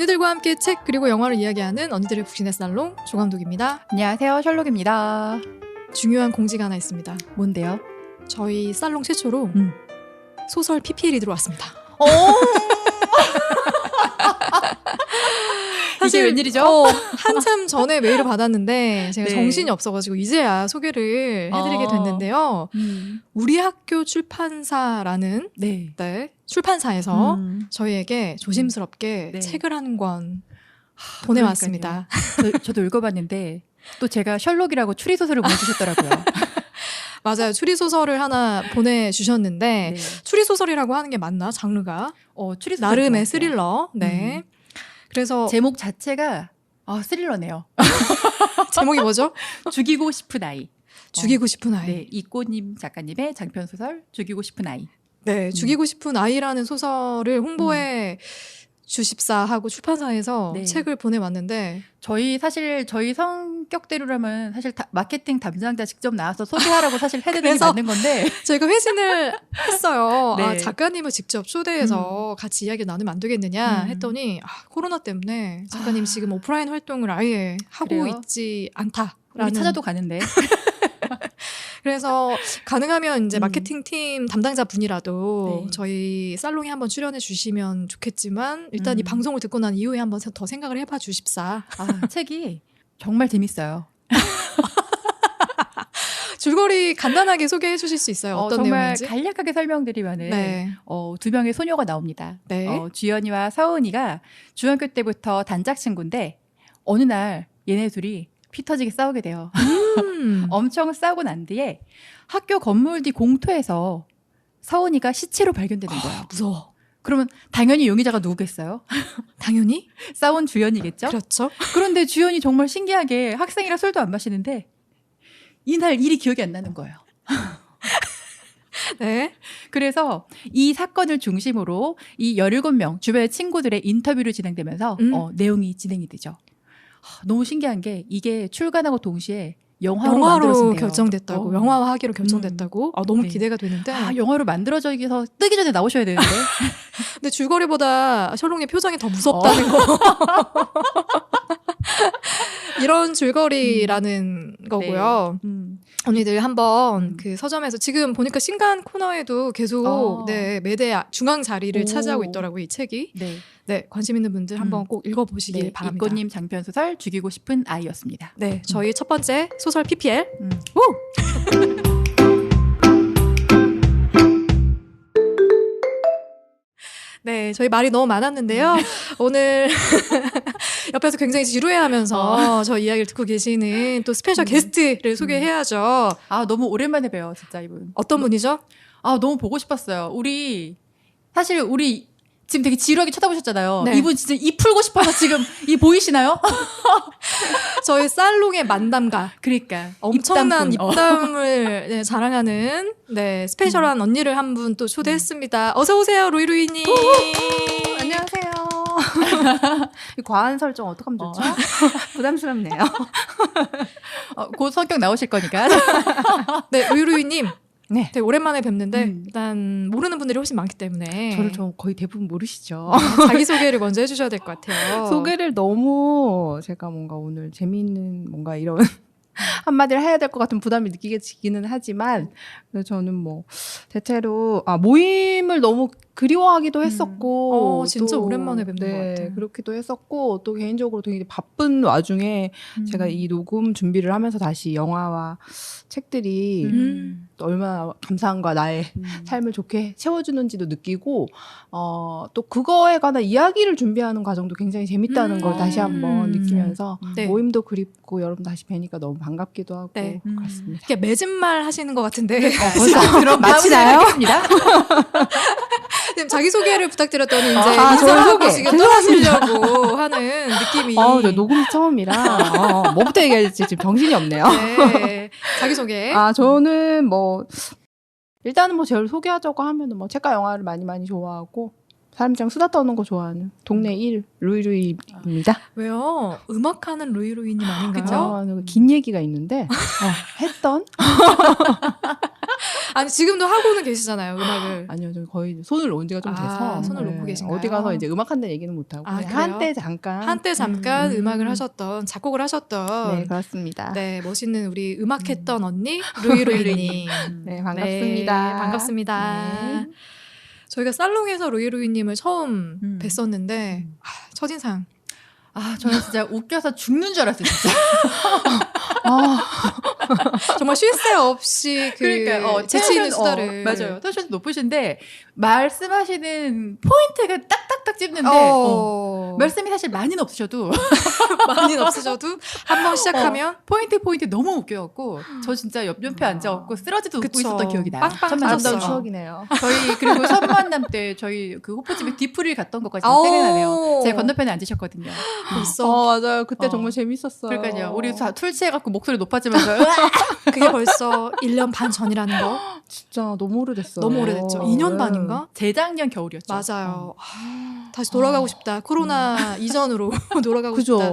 언니들과 함께 책 그리고 영화를 이야기하는 언니들의 북신의 살롱 조감독입니다. 안녕하세요, 셜록입니다. 중요한 공지가 하나 있습니다. 뭔데요? 저희 살롱 최초로 소설 PPL이 들어왔습니다. 사실 이게 웬일이죠? 한참 전에 메일을 받았는데 제가 네. 정신이 없어가지고 이제야 소개를 해드리게 됐는데요. 우리 학교 출판사라는 네. 출판사에서 저희에게 조심스럽게 네. 책을 한 권 보내왔습니다. 저도 읽어봤는데 또 제가 셜록이라고 추리소설을 보내주셨더라고요. 맞아요. 추리소설을 하나 보내주셨는데 네. 추리소설이라고 하는 게 맞나? 장르가? 추리소설 나름의 좋아해요. 스릴러. 네. 그래서 제목 자체가 스릴러네요. 제목이 뭐죠? 죽이고 싶은 아이. 죽이고 싶은 아이. 네, 이꽃님 작가님의 장편소설 죽이고 싶은 아이. 네, 죽이고 싶은 아이라는 소설을 홍보해 주십사 하고 출판사에서 네. 책을 보내왔는데 사실 저희 성격대로라면 사실 마케팅 담당자 직접 나와서 소개하라고 사실 해드리기 그래서 맞는 건데 저희가 회신을 했어요. 네. 작가님을 직접 초대해서 같이 이야기 나누면 안 되겠느냐 했더니 코로나 때문에 작가님 지금 오프라인 활동을 아예 하고 그래요? 있지 않다라는. 우리 찾아도 가는데. 그래서 가능하면 이제 마케팅팀 담당자 분이라도 네. 저희 살롱에 한번 출연해 주시면 좋겠지만 일단 이 방송을 듣고 난 이후에 한번 더 생각을 해봐 주십사. 책이 정말 재밌어요. 줄거리 간단하게 소개해 주실 수 있어요? 어떤 정말 내용인지? 간략하게 설명드리면은 네. 두 명의 소녀가 나옵니다. 네. 주연이와 서은이가 중학교 때부터 단짝 친구인데 어느 날 얘네 둘이 피 터지게 싸우게 돼요. 엄청 싸우고 난 뒤에 학교 건물 뒤 공터에서 서은이가 시체로 발견되는 거예요. 무서워. 그러면 당연히 용의자가 누구겠어요? 당연히? 싸운 주연이겠죠? 그렇죠. 그런데 주연이 정말 신기하게 학생이라 술도 안 마시는데 이날 일이 기억이 안 나는 거예요. 네. 그래서 이 사건을 중심으로 이 17명 주변의 친구들의 인터뷰를 진행되면서 내용이 진행이 되죠. 너무 신기한 게 이게 출간하고 동시에 영화로 만들어진대요. 결정됐다고. 영화화하기로 결정됐다고. 너무 네. 기대가 되는데. 영화로 만들어져서 뜨기 전에 나오셔야 되는데. 근데 줄거리보다 셜록의 표정이 더 무섭다는 거. 이런 줄거리라는 거고요. 언니들 한번 그 서점에서 지금 보니까 신간 코너에도 계속 매대 중앙 자리를 차지하고 있더라고요. 이 책이. 네, 관심 있는 분들 한번 꼭 읽어보시길 바랍니다. 이꽃님 장편소설 죽이고 싶은 아이였습니다. 네, 저희 첫 번째 소설 PPL. 네, 저희 말이 너무 많았는데요. 오늘 옆에서 굉장히 지루해하면서 저 이야기를 듣고 계시는 또 스페셜 게스트를 소개해야죠. 너무 오랜만에 뵈요, 진짜 이분. 어떤 분이죠? 너무 보고 싶었어요. 사실 우리 지금 되게 지루하게 쳐다보셨잖아요. 네. 이분 진짜 입 풀고 싶어서 지금 이 보이시나요? 저희 살롱의 만담가. 그러니까 엄청난 입담을 자랑하는 스페셜한 언니를 한 분 또 초대했습니다. 어서 오세요, 루이루이님. 안녕하세요. 과한 설정 어떡하면 좋죠? 부담스럽네요. 곧 성격 나오실 거니까. 네, 루이루이님. 네. 되게 오랜만에 뵙는데 일단 모르는 분들이 훨씬 많기 때문에 저를 좀 거의 대부분 모르시죠. 자기소개를 먼저 해주셔야 될 것 같아요. 소개를 너무 제가 뭔가 오늘 재미있는 뭔가 이런 한마디를 해야 될 것 같은 부담이 느끼기는 하지만 저는 뭐 대체로 모임을 너무 그리워하기도 했었고 진짜 오랜만에 뵙는 것 같아요. 그렇기도 했었고 또 개인적으로 되게 바쁜 와중에 제가 이 녹음 준비를 하면서 다시 영화와 책들이 얼마나 감사함과 나의 삶을 좋게 채워주는지도 느끼고 또 그거에 관한 이야기를 준비하는 과정도 굉장히 재밌다는 걸 다시 한번 느끼면서 모임도 그립고 여러분 다시 뵈니까 너무 반갑기도 하고 그렇습니다. 이게 매진말 하시는 것 같은데 벌써 그럼 마치나요? 자기소개를 부탁드렸더니 이제 저를 소개. 지금 떠나시려고 하는 느낌이. 저 녹음이 처음이라 뭐부터 얘기해야 될지 지금 정신이 없네요. 네. 자기소개. 저는 일단은 저를 소개하자고 하면은 책과 영화를 많이 좋아하고 사람들이랑 수다 떠는 거 좋아하는 동네 1 루이루이입니다. 왜요? 음악하는 루이루이님 아닌가요? 긴 얘기가 있는데 했던 아니 지금도 하고는 계시잖아요 음악을. 아니요, 저 거의 손을 놓은 지가 좀 돼서 손을 놓고 계신가요? 어디 가서 이제 음악 한다는 얘기는 못 하고 그래요? 한때 잠깐 음악을 하셨던 작곡을 하셨던 네, 그렇습니다. 네 멋있는 우리 음악했던 언니 루이루이님. 네, 반갑습니다. 네, 반갑습니다. 네. 저희가 살롱에서 루이루이님을 처음 뵀었는데 첫인상. 저는 진짜 웃겨서 죽는 줄 알았어요, 진짜. 정말 쉴 새 없이 그러니까 재치 있는 수다를. 맞아요. 텐션이 높으신데 말씀하시는 포인트가 딱딱딱 찝는데 말씀이 사실 많이는 없으셔도 많이는 없으셔도 한 번 시작하면 포인트 너무 웃겨갖고 저 진짜 옆에 앉아갖고 쓰러지도 웃고 있었던 기억이 나요. 빵빵 첫 만남 아름다운 때. 추억이네요. 저희 그리고 첫 만남 때 저희 그 호프집에 뒤풀이를 갔던 것까지 생각나네요. 제 건너편에 앉으셨거든요. 벌써 맞아요. 그때 정말 재밌었어요. 그러니까요. 우리 다 툴치해갖고 목소리 높아지면서 그게 벌써 1년 반 전이라는 거. 진짜 너무 오래됐어요. 너무 오래됐죠. 2년 반인가? 재작년 겨울이었죠. 맞아요. 다시 돌아가고 싶다. 코로나 이전으로 돌아가고 싶다.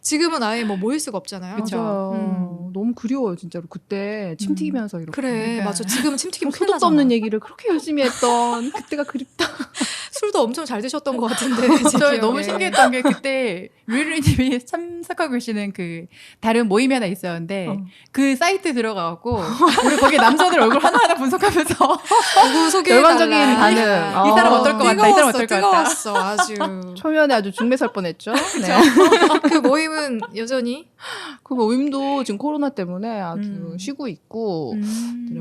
지금은 아예 뭐 모일 수가 없잖아요. 그쵸. 맞아요. 너무 그리워요, 진짜로. 그때 침 튀기면서 이렇게. 그래, 그러니까. 맞아. 지금은 침 튀기면 큰일 소득도 나잖아. 없는 얘기를 그렇게 열심히 했던 그때가 그립다. 술도 엄청 잘 드셨던 것 같은데. 제 저희 너무 기억에. 신기했던 게 그때 루이루이님이 참석하고 계시는 그 다른 모임이 하나 있었는데 그 사이트 들어가갖고 우리 거기 남자들 얼굴 하나하나 분석하면서 누구 소개해달라. 열광적인 반응. 이 사람 어떨 것 같다. 이 사람 어떨 것 같다. 뜨거웠어, 아주. 초면에 아주 중매설 뻔했죠. 네. 그 모임은 여전히 그 모임도 지금 코로나 때문에 아주 쉬고 있고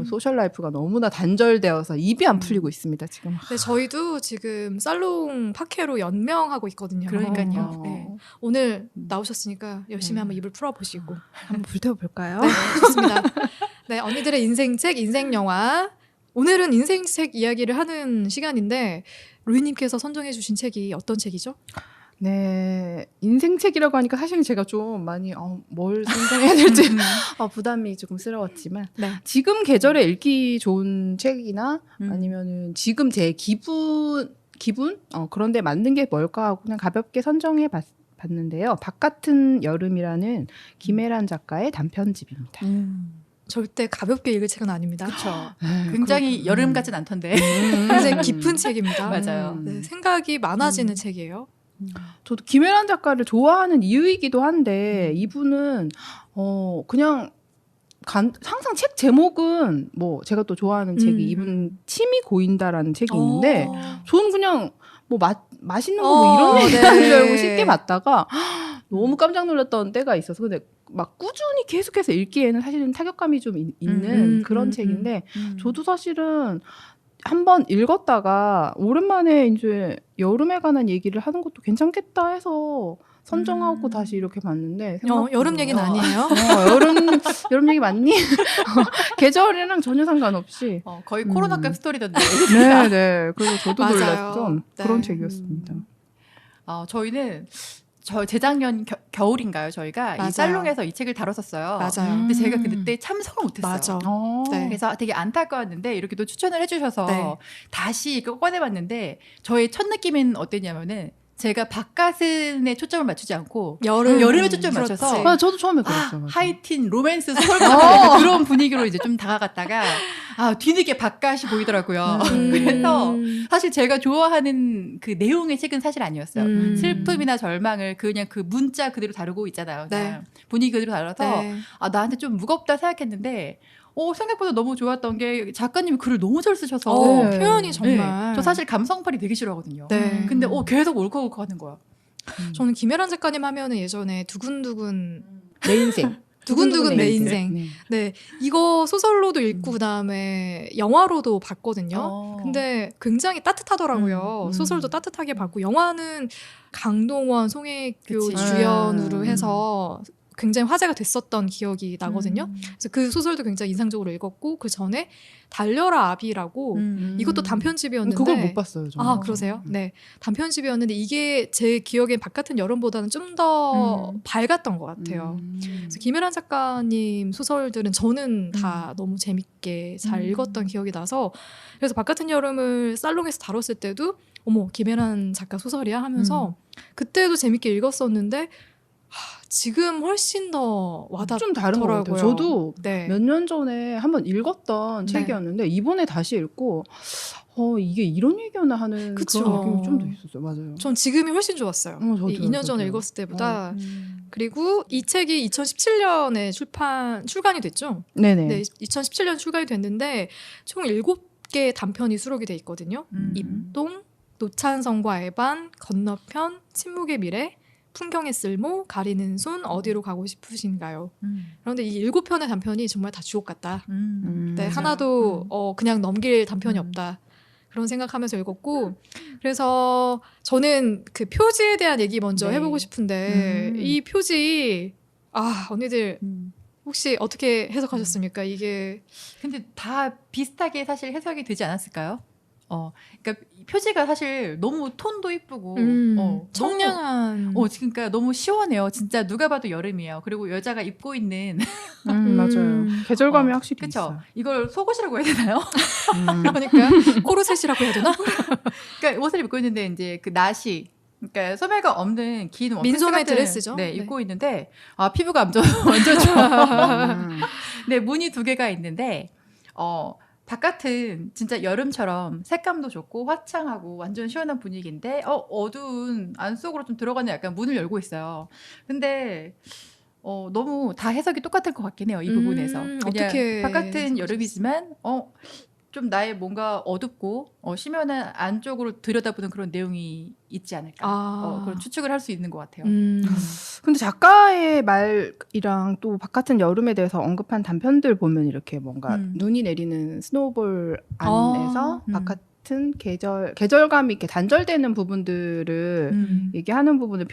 소셜 라이프가 너무나 단절되어서 입이 안 풀리고 있습니다, 지금. 네, 저희도 지금 살롱 팟캐로 연명하고 있거든요. 그러니까요. 네. 오늘 나오셨으니까 열심히 한번 입을 풀어보시고. 한번 불태워볼까요? 네, 좋습니다. 네, 언니들의 인생책, 인생영화. 오늘은 인생책 이야기를 하는 시간인데 루이님께서 선정해주신 책이 어떤 책이죠? 네, 인생책이라고 하니까 사실 제가 좀 많이 뭘 선정해야 될지 부담이 조금 스러웠지만 네. 지금 계절에 읽기 좋은 책이나 아니면은 지금 제 기분 그런데 맞는 게 뭘까 하고 그냥 가볍게 선정해 봤는데요. 바깥은 여름이라는 김혜란 작가의 단편집입니다. 절대 가볍게 읽을 책은 아닙니다. 그렇죠. 굉장히 여름 같진 않던데. 굉장히 깊은 책입니다. 맞아요. 네, 생각이 많아지는 책이에요. 저도 김혜란 작가를 좋아하는 이유이기도 한데 이분은 그냥 항상 책 제목은 뭐 제가 또 좋아하는 책이 이분 침이 고인다라는 책이 있는데 저는 그냥 뭐 맛있는 거 뭐 이런 얘기하는 줄 알고 쉽게 봤다가 너무 깜짝 놀랐던 때가 있어서 근데 막 꾸준히 계속해서 읽기에는 사실은 타격감이 좀 있는 그런 책인데 저도 사실은 한번 읽었다가 오랜만에 이제 여름에 관한 얘기를 하는 것도 괜찮겠다 해서 선정하고 다시 이렇게 봤는데 여름 얘기는 아니에요? 여름 얘기 맞니? 계절이랑 전혀 상관없이 거의 코로나급 스토리던데. 네. 그래서 저도 맞아요. 놀랐던 네. 그런 책이었습니다. 저희는 재작년 겨울인가요? 저희가 맞아요. 이 살롱에서 이 책을 다뤘었어요. 맞아요. 근데 제가 그때 참석을 못했어요. 맞아. 네. 그래서 되게 안타까웠는데 이렇게 또 추천을 해주셔서 네. 다시 이거 꺼내봤는데 저의 첫 느낌은 어땠냐면은 제가 바깥에 초점을 맞추지 않고 여름에 초점을 그렇지. 맞춰서 저도 처음에 그랬죠. 하이틴 로맨스 소설 같은 그런 분위기로 이제 좀 다가갔다가 뒤늦게 바깥이 보이더라고요. 그래서 사실 제가 좋아하는 그 내용의 책은 사실 아니었어요. 슬픔이나 절망을 그냥 그 문자 그대로 다루고 있잖아요. 그냥 분위기 그대로 다뤄서 나한테 좀 무겁다 생각했는데 생각보다 너무 좋았던 게 작가님이 글을 너무 잘 쓰셔서 표현이 정말 저 사실 감성팔이 되게 싫어하거든요. 네. 근데 계속 울컥울컥 하는 거야. 저는 김혜란 작가님 하면은 예전에 두근두근 내 인생. 두근두근 내 인생. 네. 네, 이거 소설로도 읽고 그다음에 영화로도 봤거든요. 근데 굉장히 따뜻하더라고요. 소설도 따뜻하게 봤고 영화는 강동원, 송혜교 그치. 주연으로 해서 굉장히 화제가 됐었던 기억이 나거든요. 그래서 그 소설도 굉장히 인상적으로 읽었고 그 전에 달려라 아비라고 이것도 단편집이었는데 그걸 못 봤어요. 저는. 그러세요? 네, 단편집이었는데 이게 제 기억엔 바깥은 여름보다는 좀 더 밝았던 것 같아요. 그래서 김혜란 작가님 소설들은 저는 다 너무 재밌게 잘 읽었던 기억이 나서 그래서 바깥은 여름을 살롱에서 다뤘을 때도 어머 김혜란 작가 소설이야 하면서 그때도 재밌게 읽었었는데 지금 훨씬 더 와닿더라고요. 좀 다른 것 같아요. 저도 네. 몇 년 전에 한번 읽었던 네. 책이었는데 이번에 다시 읽고 이게 이런 얘기였나 하는 그쵸. 그런 느낌이 좀 더 있었어요. 맞아요. 전 지금이 훨씬 좋았어요. 저도요, 2년 전에 저도요. 읽었을 때보다. 그리고 이 책이 2017년에 출간이 됐죠. 네네. 네, 2017년 출간이 됐는데 총 7개의 단편이 수록이 돼 있거든요. 입동, 노찬성과 알반, 건너편, 침묵의 미래, 풍경의 쓸모, 가리는 손, 어디로 가고 싶으신가요? 그런데 이 7편의 단편이 정말 다 주옥 같다. 네, 하나도 그냥 넘길 단편이 없다. 그런 생각하면서 읽었고, 그래서 저는 그 표지에 대한 얘기 먼저 해보고 싶은데 이 표지 언니들 혹시 어떻게 해석하셨습니까? 이게 근데 다 비슷하게 사실 해석이 되지 않았을까요? 그러니까 표지가 사실 너무 톤도 이쁘고 청량한 그러니까 너무 시원해요. 진짜 누가 봐도 여름이에요. 그리고 여자가 입고 있는 맞아요. 계절감이 확실히 그쵸? 있어요. 이걸 속옷이라고 해야 되나요? 그러니까 코르셋이라고 해야 되나? 그러니까 옷을 입고 있는데 이제 그 나시 그러니까 소매가 없는 긴 원피스 민소매 같은 드레스죠. 네, 네. 입고 있는데 피부가 완전 좋아. 네, 무늬 2개가 있는데 바깥은 진짜 여름처럼 색감도 좋고 화창하고 완전 시원한 분위기인데 어두운 안속으로 좀 들어가는 약간 문을 열고 있어요. 근데 너무 다 해석이 똑같을 것 같긴 해요. 이 부분에서. 그냥 어떻게 바깥은 여름이지만 좀 나의 뭔가 어둡고 심연한 안쪽으로 들여다보는 그런 내용이 있지 않을까. 그런 추측을 할 수 있는 것 같아요. 근데 작가의 말이랑 또 바깥은 여름에 대해서 언급한 단편들 보면 이렇게 뭔가 눈이 내리는 스노우볼 안에서 바깥은 계절감이 이렇게 단절되는 부분들을 얘기하는 부분을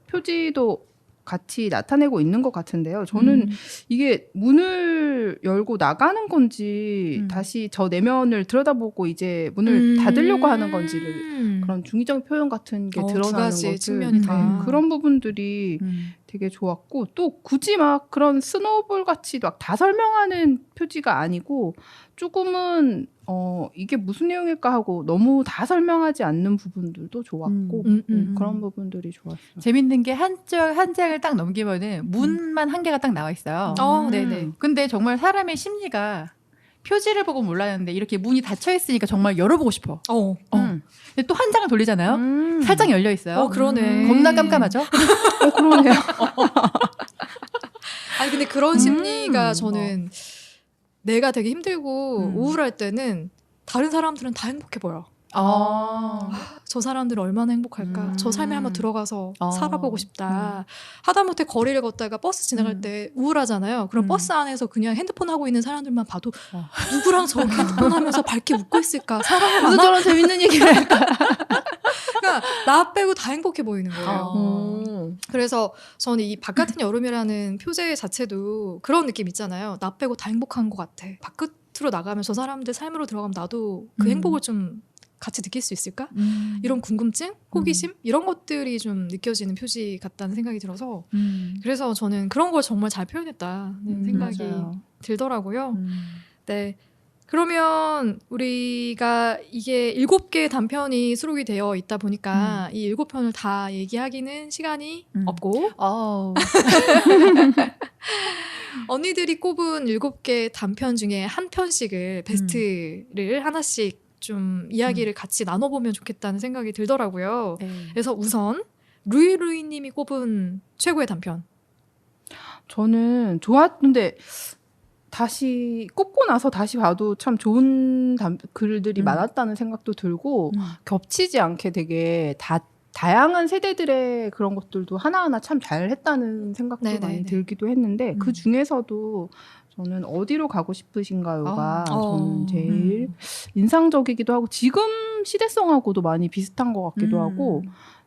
표지도 같이 나타내고 있는 것 같은데요. 저는 이게 문을 열고 나가는 건지 다시 저 내면을 들여다보고 이제 문을 닫으려고 하는 건지를 그런 중의적 표현 같은 게 드러나는 두 가지 것들 측면이 다. 그런 부분들이 되게 좋았고 또 굳이 막 그런 스노우볼 같이 막 다 설명하는 표지가 아니고 조금은 이게 무슨 내용일까 하고 너무 다 설명하지 않는 부분들도 좋았고 그런 부분들이 좋았어요. 재밌는 게 한 장을 딱 넘기면은 문만 한 개가 딱 나와 있어요. 네네. 근데 정말 사람의 심리가 표지를 보고 몰랐는데 이렇게 문이 닫혀 있으니까 정말 열어보고 싶어. 근데 또 한 장을 돌리잖아요. 살짝 열려 있어요. 그러네. 겁나 깜깜하죠? 그러네요. 아니 근데 그런 심리가 저는 내가 되게 힘들고 우울할 때는 다른 사람들은 다 행복해 보여. 저 사람들은 얼마나 행복할까. 저 삶에 한번 들어가서 살아보고 싶다. 하다못해 거리를 걷다가 버스 지나갈 때 우울하잖아요. 그럼 버스 안에서 그냥 핸드폰 하고 있는 사람들만 봐도 누구랑 저렇게 핸드폰 하면서 밝게 웃고 있을까. 사랑을 무슨 저런 재밌는 얘기를 할까. 그러니까 나 빼고 다 행복해 보이는 거예요. 그래서 저는 이 바깥은 여름이라는 표제 자체도 그런 느낌 있잖아요. 나 빼고 다 행복한 것 같아. 바깥으로 나가면 저 사람들 삶으로 들어가면 나도 그 행복을 좀 같이 느낄 수 있을까? 이런 궁금증, 호기심 이런 것들이 좀 느껴지는 표지 같다는 생각이 들어서 그래서 저는 그런 걸 정말 잘 표현했다는 생각이 들더라고요. 네. 그러면 우리가 이게 7개의 단편이 수록이 되어 있다 보니까 이 7편을 다 얘기하기는 시간이 없고 언니들이 꼽은 7개 단편 중에 한 편씩을 베스트를 하나씩 좀 이야기를 같이 나눠보면 좋겠다는 생각이 들더라고요. 그래서 우선 루이님이 꼽은 최고의 단편. 저는 좋았는데 다시 꼽고 나서 다시 봐도 참 좋은 글들이 많았다는 생각도 들고 겹치지 않게 되게 다양한 세대들의 그런 것들도 하나하나 참 잘했다는 생각도 많이 들기도 했는데 그 중에서도 저는 어디로 가고 싶으신가요가 저는 제일 인상적이기도 하고 지금 시대성하고도 많이 비슷한 것 같기도 하고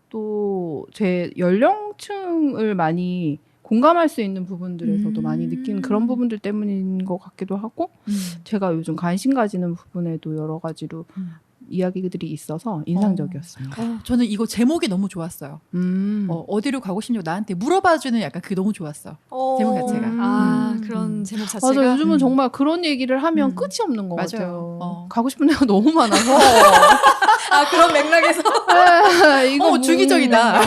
또 제 연령층을 많이 공감할 수 있는 부분들에서도 많이 느낀 그런 부분들 때문인 것 같기도 하고 제가 요즘 관심 가지는 부분에도 여러 가지로 이야기들이 있어서 인상적이었습니다. 저는 이거 제목이 너무 좋았어요. 어디로 가고 싶냐고 나한테 물어봐주는 약간 그게 너무 좋았어. 제목 자체가. 그런 제목 자체가 맞아. 요즘은 정말 그런 얘기를 하면 끝이 없는 것 맞아요. 같아요. 가고 싶은 데가 너무 많아서. 아 그런 맥락에서 이거 주기적이다.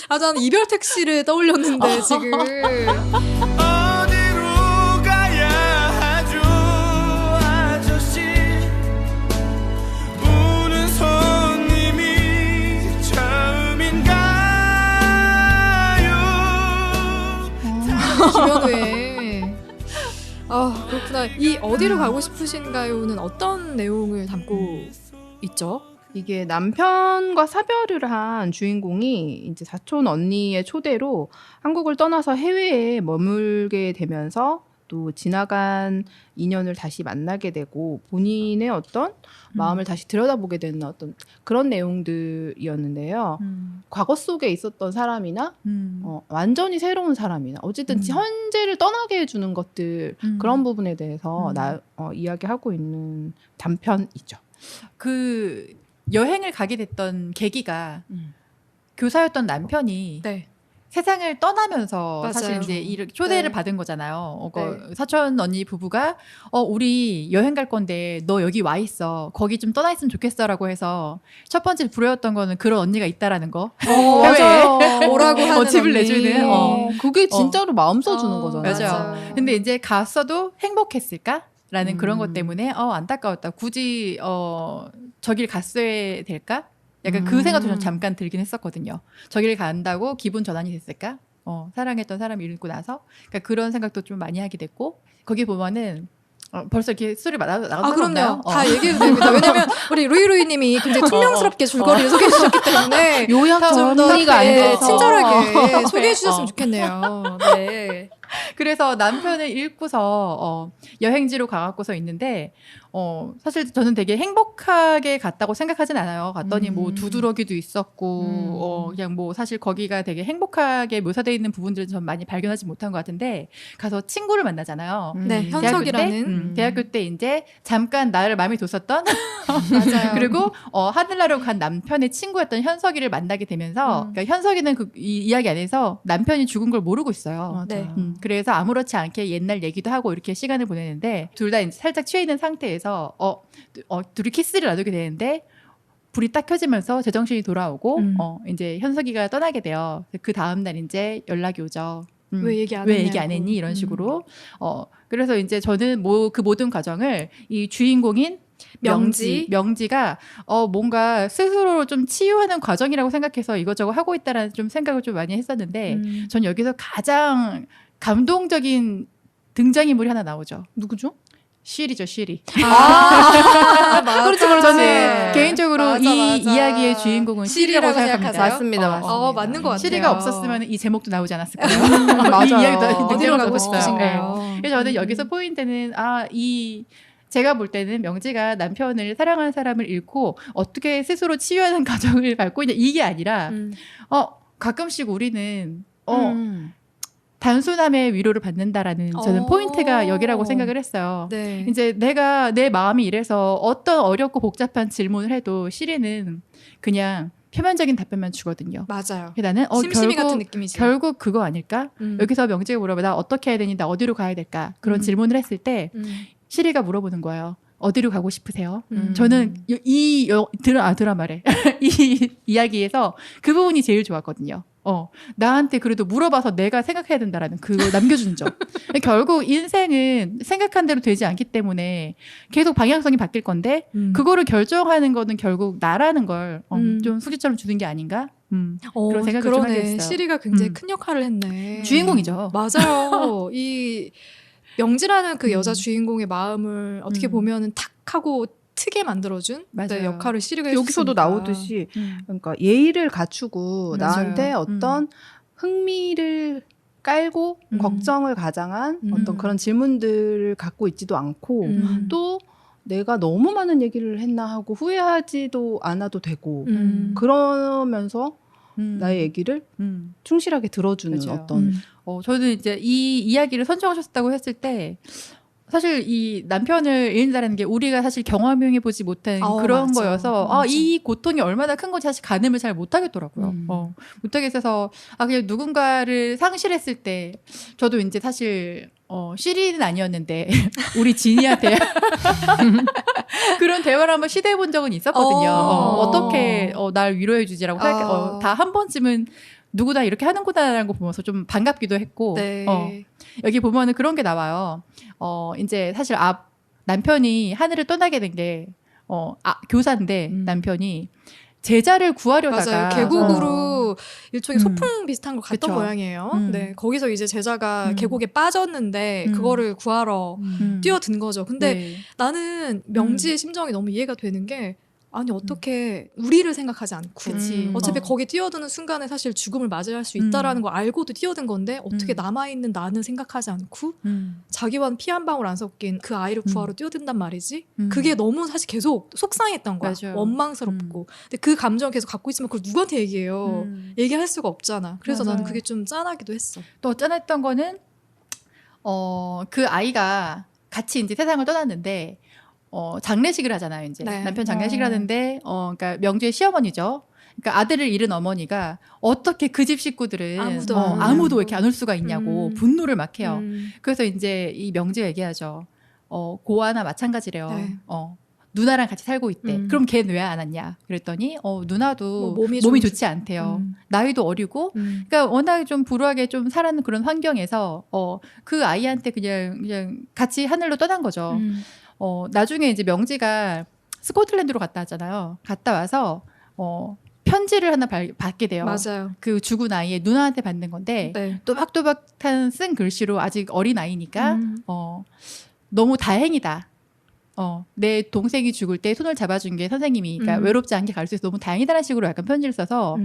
아 저는 이별 택시를 떠올렸는데 지금 어디로 가야 하죠 아저씨 우는 손님이 처음인가요 김현우의 아 그렇구나. 이 어디로 가고 싶으신가요는 어떤 내용을 담고 있죠? 이게 남편과 사별을 한 주인공이 이제 사촌 언니의 초대로 한국을 떠나서 해외에 머물게 되면서 또 지나간 인연을 다시 만나게 되고 본인의 어떤 마음을 다시 들여다보게 되는 어떤 그런 내용들이었는데요. 과거 속에 있었던 사람이나 완전히 새로운 사람이나 어쨌든 현재를 떠나게 해주는 것들 그런 부분에 대해서 이야기하고 있는 단편이죠. 그 여행을 가게 됐던 계기가 교사였던 남편이 네. 세상을 떠나면서 맞아요. 사실 이제 초대를 네. 받은 거잖아요. 네. 사촌 언니 부부가 우리 여행 갈 건데 너 여기 와 있어. 거기 좀 떠나 있으면 좋겠어라고 해서 첫 번째 부러웠던 거는 그런 언니가 있다라는 거. 맞아요. 오라고 하는 집을 언니. 내주는. 그게 진짜로 마음 써주는 거잖아요. 맞아요. 근데 이제 갔어도 행복했을까? 라는 그런 것 때문에 안타까웠다. 굳이 저길 갔어야 될까? 약간 그 생각도 전 잠깐 들긴 했었거든요. 저길 간다고 기분 전환이 됐을까? 사랑했던 사람 잃고 나서 그러니까 그런 생각도 좀 많이 하게 됐고 거기 보면은 벌써 이렇게 술이 나가도 그럼요. 다 얘기해도 됩니다. 왜냐면 우리 루이루이님이 굉장히 퉁명스럽게 줄거리를 소개해 주셨기 때문에 요약 정리가 아니고 친절하게 소개해 주셨으면 좋겠네요. 네. 그래서 남편을 잃고서 여행지로 가갖고서 있는데 사실 저는 되게 행복하게 갔다고 생각하진 않아요. 갔더니 뭐 두드러기도 있었고 그냥 뭐 사실 거기가 되게 행복하게 묘사되어 있는 부분들은 전 많이 발견하지 못한 것 같은데 가서 친구를 만나잖아요. 네, 현석이라는 대학교 때 이제 잠깐 나를 마음에 뒀었던 맞아요. 그리고 하늘나라로 간 남편의 친구였던 현석이를 만나게 되면서 그러니까 현석이는 이 이야기 안에서 남편이 죽은 걸 모르고 있어요. 네. 그래서 아무렇지 않게 옛날 얘기도 하고 이렇게 시간을 보내는데 둘 다 이제 살짝 취해 있는 상태에서 둘이 키스를 나누게 되는데 불이 딱 켜지면서 제정신이 돌아오고 이제 현석이가 떠나게 돼요. 그 다음 날 이제 연락이 오죠. 왜 얘기 안 했니? 이런 식으로. 그래서 이제 저는 그 모든 과정을 이 주인공인 명지가 뭔가 스스로 좀 치유하는 과정이라고 생각해서 이것저것 하고 있다라는 좀 생각을 좀 많이 했었는데 전 여기서 가장 감동적인 등장인물이 하나 나오죠. 누구죠? 쉬리죠, 쉬리. 맞아. 그렇죠. 저는 개인적으로 맞아. 이야기의 주인공은 쉬리라고 생각합니다. 맞습니다. 맞는 것 같아요. 쉬리가 없었으면 이 제목도 나오지 않았을 거예요. 맞아요. 이 이야기도 어디로 가고 없었어요. 싶으신가요? 그래서 저는 여기서 포인트는 제가 볼 때는 명지가 남편을 사랑하는 사람을 잃고 어떻게 스스로 치유하는 과정을 밟고 있냐 이게 아니라 가끔씩 우리는 단순함의 위로를 받는다라는 저는 포인트가 여기라고 생각을 했어요. 네. 이제 내가 내 마음이 이래서 어떤 어렵고 복잡한 질문을 해도 시리는 그냥 표면적인 답변만 주거든요. 맞아요. 나는 심심이 같은 느낌이죠. 결국 그거 아닐까? 여기서 명지가 물어봐 나 어떻게 해야 되니? 나 어디로 가야 될까? 그런 질문을 했을 때 시리가 물어보는 거예요. 어디로 가고 싶으세요? 저는 드라마래. 이 이야기에서 그 부분이 제일 좋았거든요. 나한테 그래도 물어봐서 내가 생각해야 된다라는 그걸 남겨주는 점. 결국 인생은 생각한 대로 되지 않기 때문에 계속 방향성이 바뀔 건데 그거를 결정하는 거는 결국 나라는 걸 좀 숙제처럼 주는 게 아닌가? 그런 생각을 좀 하게 됐어요. 시리가 굉장히 큰 역할을 했네. 주인공이죠. 맞아요. 이 명지라는 그 여자 주인공의 마음을 어떻게 보면은 탁 하고 트게 만들어준 네, 역할을 시리가 여기서도 해줬으니까. 나오듯이 그러니까 예의를 갖추고 나한테 어떤 흥미를 깔고 걱정을 가장한 어떤 그런 질문들을 갖고 있지도 않고 또 내가 너무 많은 얘기를 했나 하고 후회하지도 않아도 되고 그러면서 나의 얘기를 충실하게 들어주는 맞아요. 어떤 저는 이제 이 이야기를 선정하셨다고 했을 때 사실 이 남편을 잃는다는 게 우리가 사실 경험해 보지 못한 그런 맞아. 거여서 맞아. 이 고통이 얼마나 큰 건지 사실 가늠을 잘 못하겠더라고요. 못하겠어서 그냥 누군가를 상실했을 때 저도 이제 사실 시리는 아니었는데 우리 진이한테 그런 대화를 한번 시도해 본 적은 있었거든요. 어떻게 날 위로해 주지라고 생각해. 다 한 번쯤은 누구나 이렇게 하는구나라는 거 보면서 좀 반갑기도 했고 네. 여기 보면은 그런 게 나와요. 이제 사실 남편이 하늘을 떠나게 된 게 교사인데 남편이 제자를 구하려다가 맞아요. 계곡으로 일종의 소풍 비슷한 걸 갔던 그쵸. 모양이에요. 네, 거기서 이제 제자가 계곡에 빠졌는데 그거를 구하러 뛰어든 거죠. 근데 네. 나는 명지의 심정이 너무 이해가 되는 게 아니 어떻게 우리를 생각하지 않고 그치. 어차피 거기 뛰어드는 순간에 사실 죽음을 맞이할 수 있다라는 걸 알고도 뛰어든 건데 어떻게 남아있는 나는 생각하지 않고 자기와는 피 한 방울 안 섞인 그 아이를 구하러 뛰어든단 말이지. 그게 너무 사실 계속 속상했던 거야. 맞아요. 원망스럽고. 근데 그 감정 계속 갖고 있으면 그걸 누구한테 얘기해요. 얘기할 수가 없잖아. 그래서 맞아요. 나는 그게 좀 짠하기도 했어. 또 짠했던 거는 그 아이가 같이 이제 세상을 떠났는데 장례식을 하잖아요. 이제 네. 남편 장례식을 하는데 그러니까 명주의 시어머니죠. 그러니까 아들을 잃은 어머니가 어떻게 그 집 식구들은 아무도 이렇게 안 올 수가 있냐고 분노를 막 해요. 그래서 이제 이 명주가 얘기하죠. 고아나 마찬가지래요. 네. 누나랑 같이 살고 있대. 그럼 걔는 왜 안 왔냐? 그랬더니 누나도 뭐 몸이 좋지 않대요. 나이도 어리고, 그러니까 워낙 좀 불우하게 좀 살아는 그런 환경에서 그 아이한테 그냥 같이 하늘로 떠난 거죠. 나중에 이제 명지가 스코틀랜드로 갔다 왔잖아요. 갔다 와서 편지를 하나 받게 돼요. 맞아요. 그 죽은 아이의 누나한테 받는 건데 네. 또박또박한 쓴 글씨로 아직 어린 아이니까 너무 다행이다. 내 동생이 죽을 때 손을 잡아준 게 선생님이 그러니까 외롭지 않게 갈 수 있어서 너무 다행이다라는 식으로 약간 편지를 써서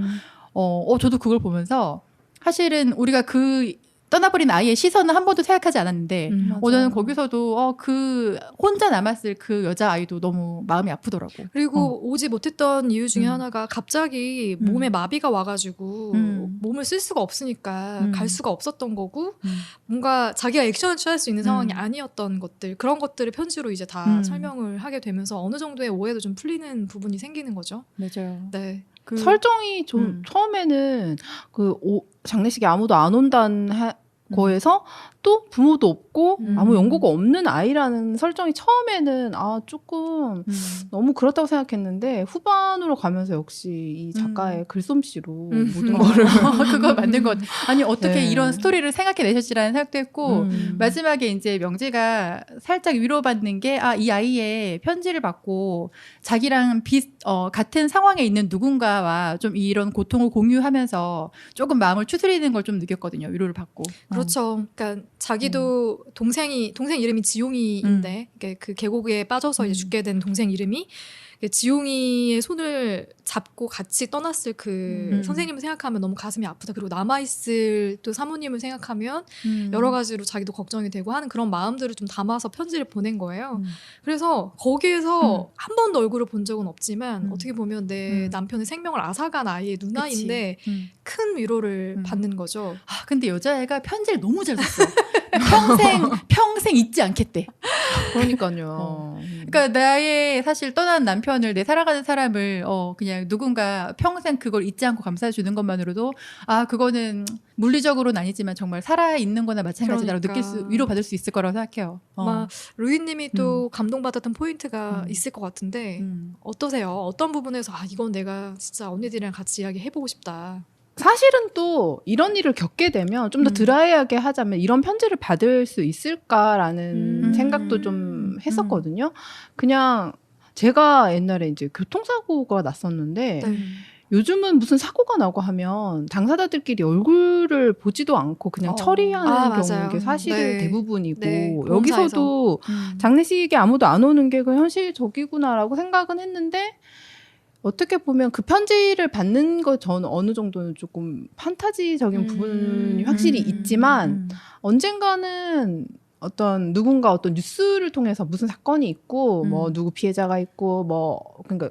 저도 그걸 보면서 사실은 우리가 그 떠나버린 아이의 시선은 한 번도 생각하지 않았는데 저는 거기서도 그 혼자 남았을 그 여자아이도 너무 마음이 아프더라고. 그리고 오지 못했던 이유 중에 하나가 갑자기 몸에 마비가 와가지고 몸을 쓸 수가 없으니까 갈 수가 없었던 거고 뭔가 자기가 액션을 취할 수 있는 상황이 아니었던 것들 그런 것들을 편지로 이제 다 설명을 하게 되면서 어느 정도의 오해도 좀 풀리는 부분이 생기는 거죠. 맞아요. 네. 설정이 좀 처음에는 장례식에 아무도 안 온다는 거에서 또 부모도 없고 아무 연고가 없는 아이라는 설정이 처음에는 조금 너무 그렇다고 생각했는데 후반으로 가면서 역시 이 작가의 글솜씨로 모든 거를 그거 만든 것 아니 어떻게 네. 이런 스토리를 생각해 내셨지라는 생각도 했고 마지막에 이제 명지가 살짝 위로받는 게 이 아이의 편지를 받고 자기랑 같은 상황에 있는 누군가와 좀 이런 고통을 공유하면서 조금 마음을 추스리는 걸 좀 느꼈거든요. 위로를 받고. 그렇죠. 그러니까 자기도 동생 이름이 지용이인데 그 계곡에 빠져서 이제 죽게 된 동생 이름이 지용이의 손을 잡고 같이 떠났을 그 선생님을 생각하면 너무 가슴이 아프다. 그리고 남아있을 또 사모님을 생각하면 여러 가지로 자기도 걱정이 되고 하는 그런 마음들을 좀 담아서 편지를 보낸 거예요. 그래서 거기에서 한 번도 얼굴을 본 적은 없지만 어떻게 보면 내 남편의 생명을 앗아간 아이의 누나인데 큰 위로를 받는 거죠. 근데 여자애가 편지를 너무 잘 썼어. 평생 잊지 않겠대. 그러니까요. 그러니까 나의 사실 떠난 남편을 내 사랑하는 사람을 그냥 누군가 평생 그걸 잊지 않고 감싸해 주는 것만으로도 그거는 물리적으로는 아니지만 정말 살아 있는 거나 마찬가지다라고 위로받을 수 있을 거라고 생각해요. 루이님이 또 감동받았던 포인트가 있을 것 같은데 어떠세요? 어떤 부분에서 이건 내가 진짜 언니들이랑 같이 이야기해보고 싶다. 사실은 또 이런 일을 겪게 되면 좀 더 드라이하게 하자면 이런 편지를 받을 수 있을까라는 생각도 좀 했었거든요. 그냥 제가 옛날에 이제 교통사고가 났었는데 요즘은 무슨 사고가 나고 하면 당사자들끼리 얼굴을 보지도 않고 그냥 처리하는 경우가 게 사실은 대부분이고 여기서도 장례식에 아무도 안 오는 게 그 현실적이구나라고 생각은 했는데 어떻게 보면 그 편지를 받는 거 저는 어느 정도는 조금 판타지적인 부분이 확실히 있지만 언젠가는 누군가 어떤 뉴스를 통해서 무슨 사건이 있고 뭐 누구 피해자가 있고 그러니까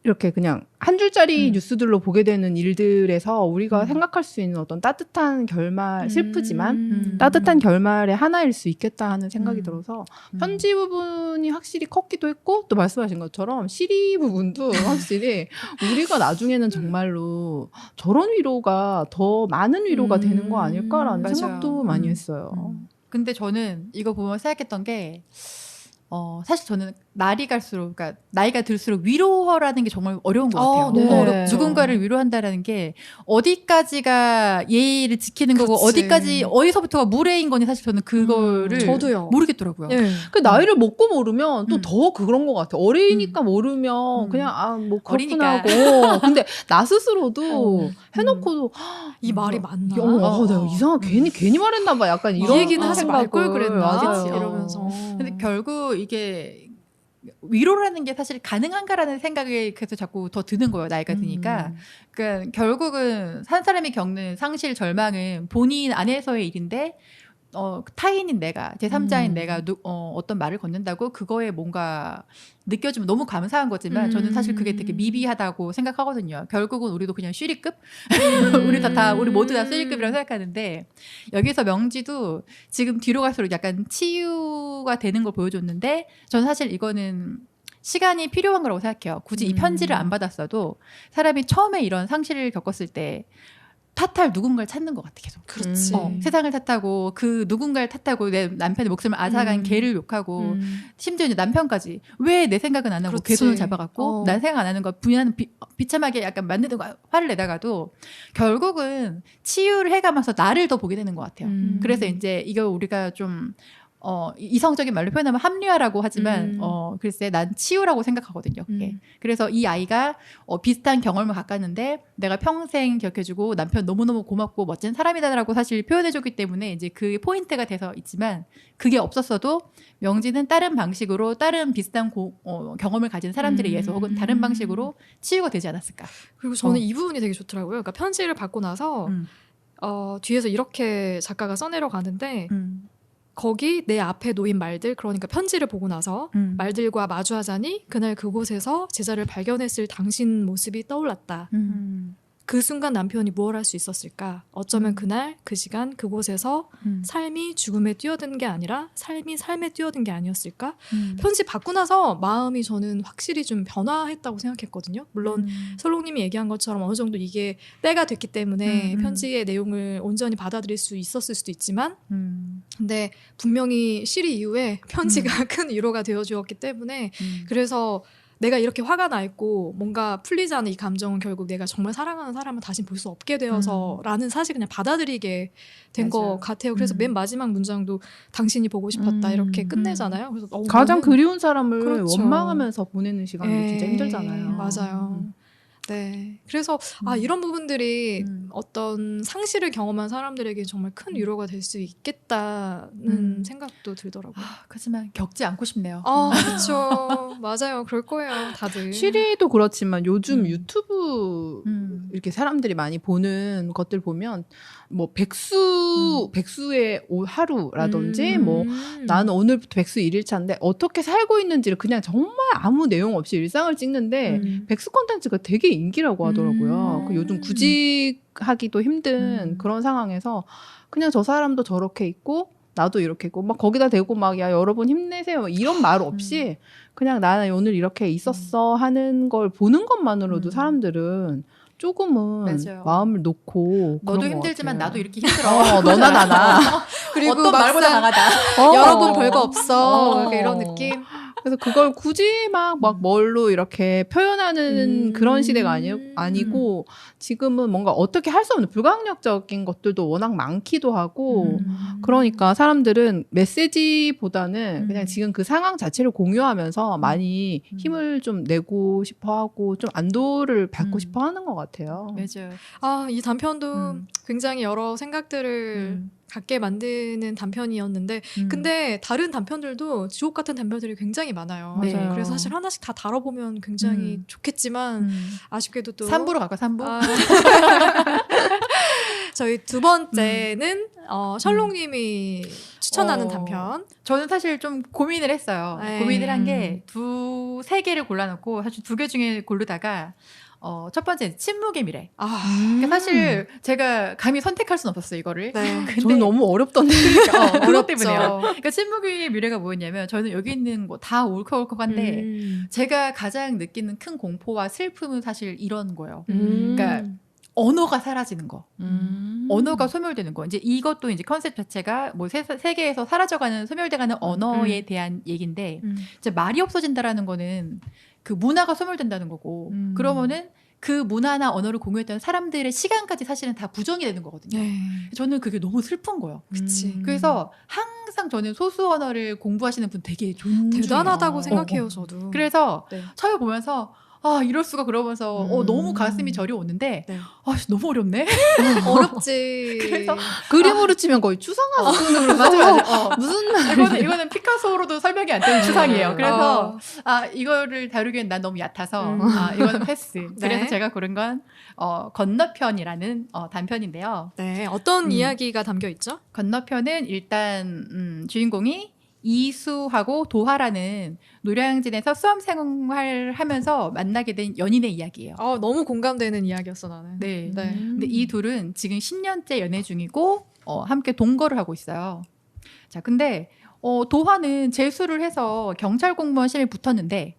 이렇게 그냥 한 줄짜리 뉴스들로 보게 되는 일들에서 우리가 생각할 수 있는 어떤 따뜻한 결말, 슬프지만 따뜻한 결말의 하나일 수 있겠다 하는 생각이 들어서 편지 부분이 확실히 컸기도 했고 또 말씀하신 것처럼 시리 부분도 확실히 우리가 나중에는 정말로 저런 위로가 더 많은 위로가 되는 거 아닐까라는 생각도 많이 했어요. 근데 저는 이거 보면 생각했던 게 사실 저는 날이 갈수록, 그러니까 나이가 들수록 위로라는 게 정말 어려운 것 같아요. 너무 네. 어렵죠. 누군가를 위로한다라는 게 어디까지가 예의를 지키는 거고 그치. 어디까지 어디서부터가 무례인 거니 사실 저는 그거를 저도요. 모르겠더라고요. 예. 그 나이를 먹고 모르면 또 더 그런 것 같아. 어리니까 모르면 음. 그냥 뭐 어리니까. 그렇구나 하고. 근데 나 스스로도 해놓고도 이 말이 맞나? 내가 이상하게 괜히 말했나 봐. 약간 이 이런 얘기는 하지 말 걸 생각을. 그랬나? 맞아요. 이러면서. 근데 결국 이게 위로라는 게 사실 가능한가라는 생각이 그래서 자꾸 더 드는 거예요. 나이가 드니까. 그러니까 결국은 한 사람이 겪는 상실, 절망은 본인 안에서의 일인데 타인인 내가, 제3자인 내가 어떤 말을 건넨다고 그거에 뭔가 느껴지면 너무 감사한 거지만 저는 사실 그게 되게 미비하다고 생각하거든요. 결국은 우리도 그냥 쉬리급? 우리 모두 다 쉬리급이라고 생각하는데 여기서 명지도 지금 뒤로 갈수록 약간 치유가 되는 걸 보여줬는데 저는 사실 이거는 시간이 필요한 거라고 생각해요. 굳이 이 편지를 안 받았어도 사람이 처음에 이런 상실을 겪었을 때 탓할 누군가를 찾는 것 같아 계속. 그렇지. 세상을 탓하고 그 누군가를 탓하고 내 남편의 목숨을 앗아간 걔를 욕하고 심지어 이제 남편까지 왜 내 생각은 안 하고 그렇지. 걔 손을 잡아갖고 난 생각 안 하는 거 분야는 비참하게 약간 만드는 거 화를 내다가도 결국은 치유를 해가면서 나를 더 보게 되는 것 같아요. 그래서 이제 이거 우리가 좀 이성적인 말로 표현하면 합리화라고 하지만 글쎄 난 치유라고 생각하거든요. 그게. 그래서 이 아이가 비슷한 경험을 겪었는데 내가 평생 기억해주고 남편 너무너무 고맙고 멋진 사람이다라고 사실 표현해줬기 때문에 이제 그 포인트가 돼서 있지만 그게 없었어도 명지는 다른 방식으로 다른 비슷한 경험을 가진 사람들에 의해서 혹은 다른 방식으로 치유가 되지 않았을까. 그리고 저는 이 부분이 되게 좋더라고요. 그러니까 편지를 받고 나서 뒤에서 이렇게 작가가 써내려 가는데 거기 내 앞에 놓인 말들, 그러니까 편지를 보고 나서 말들과 마주하자니 그날 그곳에서 제자를 발견했을 당신 모습이 떠올랐다. 그 순간 남편이 무엇 할 수 있었을까? 어쩌면 그날 그 시간 그곳에서 삶이 죽음에 뛰어든 게 아니라 삶이 삶에 뛰어든 게 아니었을까? 편지 받고 나서 마음이 저는 확실히 좀 변화했다고 생각했거든요. 물론 설롱님이 얘기한 것처럼 어느 정도 이게 때가 됐기 때문에 편지의 내용을 온전히 받아들일 수 있었을 수도 있지만 근데 분명히 시리 이후에 편지가 큰 위로가 되어주었기 때문에 그래서 내가 이렇게 화가 나 있고 뭔가 풀리지 않은 이 감정은 결국 내가 정말 사랑하는 사람을 다시 볼 수 없게 되어서라는 사실 그냥 받아들이게 된 것 같아요. 그래서 맨 마지막 문장도 당신이 보고 싶었다 이렇게 끝내잖아요. 그래서 가장 그리운 사람을 그렇죠. 원망하면서 보내는 시간이 진짜 힘들잖아요. 맞아요. 네. 그래서 이런 부분들이 어떤 상실을 경험한 사람들에게 정말 큰 위로가 될 수 있겠다는 생각도 들더라고요. 하지만 겪지 않고 싶네요. 그렇죠. 맞아요. 그럴 거예요. 다들. 시리도 그렇지만 요즘 유튜브 이렇게 사람들이 많이 보는 것들 보면 뭐 백수의 하루라든지 뭐 나는 오늘부터 백수 1일차인데 어떻게 살고 있는지를 그냥 정말 아무 내용 없이 일상을 찍는데 백수 콘텐츠가 되게 인기라고 하더라고요. 그 요즘 구직하기도 힘든 그런 상황에서 그냥 저 사람도 저렇게 있고 나도 이렇게 있고 막 거기다 대고 막 야 여러분 힘내세요 이런 말 없이 그냥 나는 오늘 이렇게 있었어 하는 걸 보는 것만으로도 사람들은 조금은 맞아요. 마음을 놓고 너도 그런 것 힘들지만 같아요. 나도 이렇게 힘들어. 너나 나나. 그리고 어떤 말보다 강하다. 여러분 별거 없어. 이런 느낌. 그래서 그걸 굳이 막 뭘로 이렇게 표현하는 그런 시대가 아니고 지금은 뭔가 어떻게 할 수 없는 불가항력적인 것들도 워낙 많기도 하고 그러니까 사람들은 메시지보다는 그냥 지금 그 상황 자체를 공유하면서 많이 힘을 좀 내고 싶어 하고 좀 안도를 받고 싶어 하는 것 같아요. 맞아요. 이 단편도 굉장히 여러 생각들을 갖게 만드는 단편이었는데 근데 다른 단편들도 주옥 같은 단편들이 굉장히 많아요. 맞아요. 그래서 사실 하나씩 다 다뤄보면 굉장히 좋겠지만 아쉽게도 또 3부로 갈까 3부? 저희 두 번째는 셜록님이 추천하는 단편. 저는 사실 좀 고민을 했어요. 네. 고민을 한 게 세 개를 골라놓고 사실 2개 중에 고르다가 첫 번째 침묵의 미래. 그러니까 사실 제가 감히 선택할 수는 없었어요 이거를. 네. 근데 저는 너무 어렵던데. 그것 때문에요. 그러니까 침묵의 미래가 뭐였냐면 저는 여기 있는 뭐 다 울컥울컥한데 제가 가장 느끼는 큰 공포와 슬픔은 사실 이런 거예요. 그러니까 언어가 사라지는 거. 언어가 소멸되는 거. 이제 이것도 이제 컨셉 자체가 뭐 세계에서 사라져가는 소멸돼가는 언어에 대한 얘기인데 이제 말이 없어진다라는 거는 그 문화가 소멸된다는 거고 그러면은 그 문화나 언어를 공유했던 사람들의 시간까지 사실은 다 부정이 되는 거거든요. 네. 저는 그게 너무 슬픈 거예요. 그치. 그래서 항상 저는 소수 언어를 공부하시는 분 되게 존중해요. 대단하다고 생각해요, 저도. 그래서 네. 처음에 보면서 아 이럴 수가 그러면서 너무 가슴이 저리 오는데 네. 아 너무 어렵네. 어렵지. 그래서 그림으로 치면 거의 추상화 수준으로 맞아. 무슨 말 이거는 피카소로도 설명이 안 되는 추상이에요. 그래서 아 이거를 다루기엔 난 너무 얕아서 아 이거는 패스. 그래서 제가 고른 건 건너편이라는 단편인데요. 네, 어떤 이야기가 담겨 있죠? 건너편은 일단 주인공이 이수하고 도하라는 노량진에서 수험생활을 하면서 만나게 된 연인의 이야기예요. 너무 공감되는 이야기였어, 나는. 네. 네. 근데 이 둘은 지금 10년째 연애 중이고 함께 동거를 하고 있어요. 자, 근데 도하는 재수를 해서 경찰 공무원 시험에 붙었는데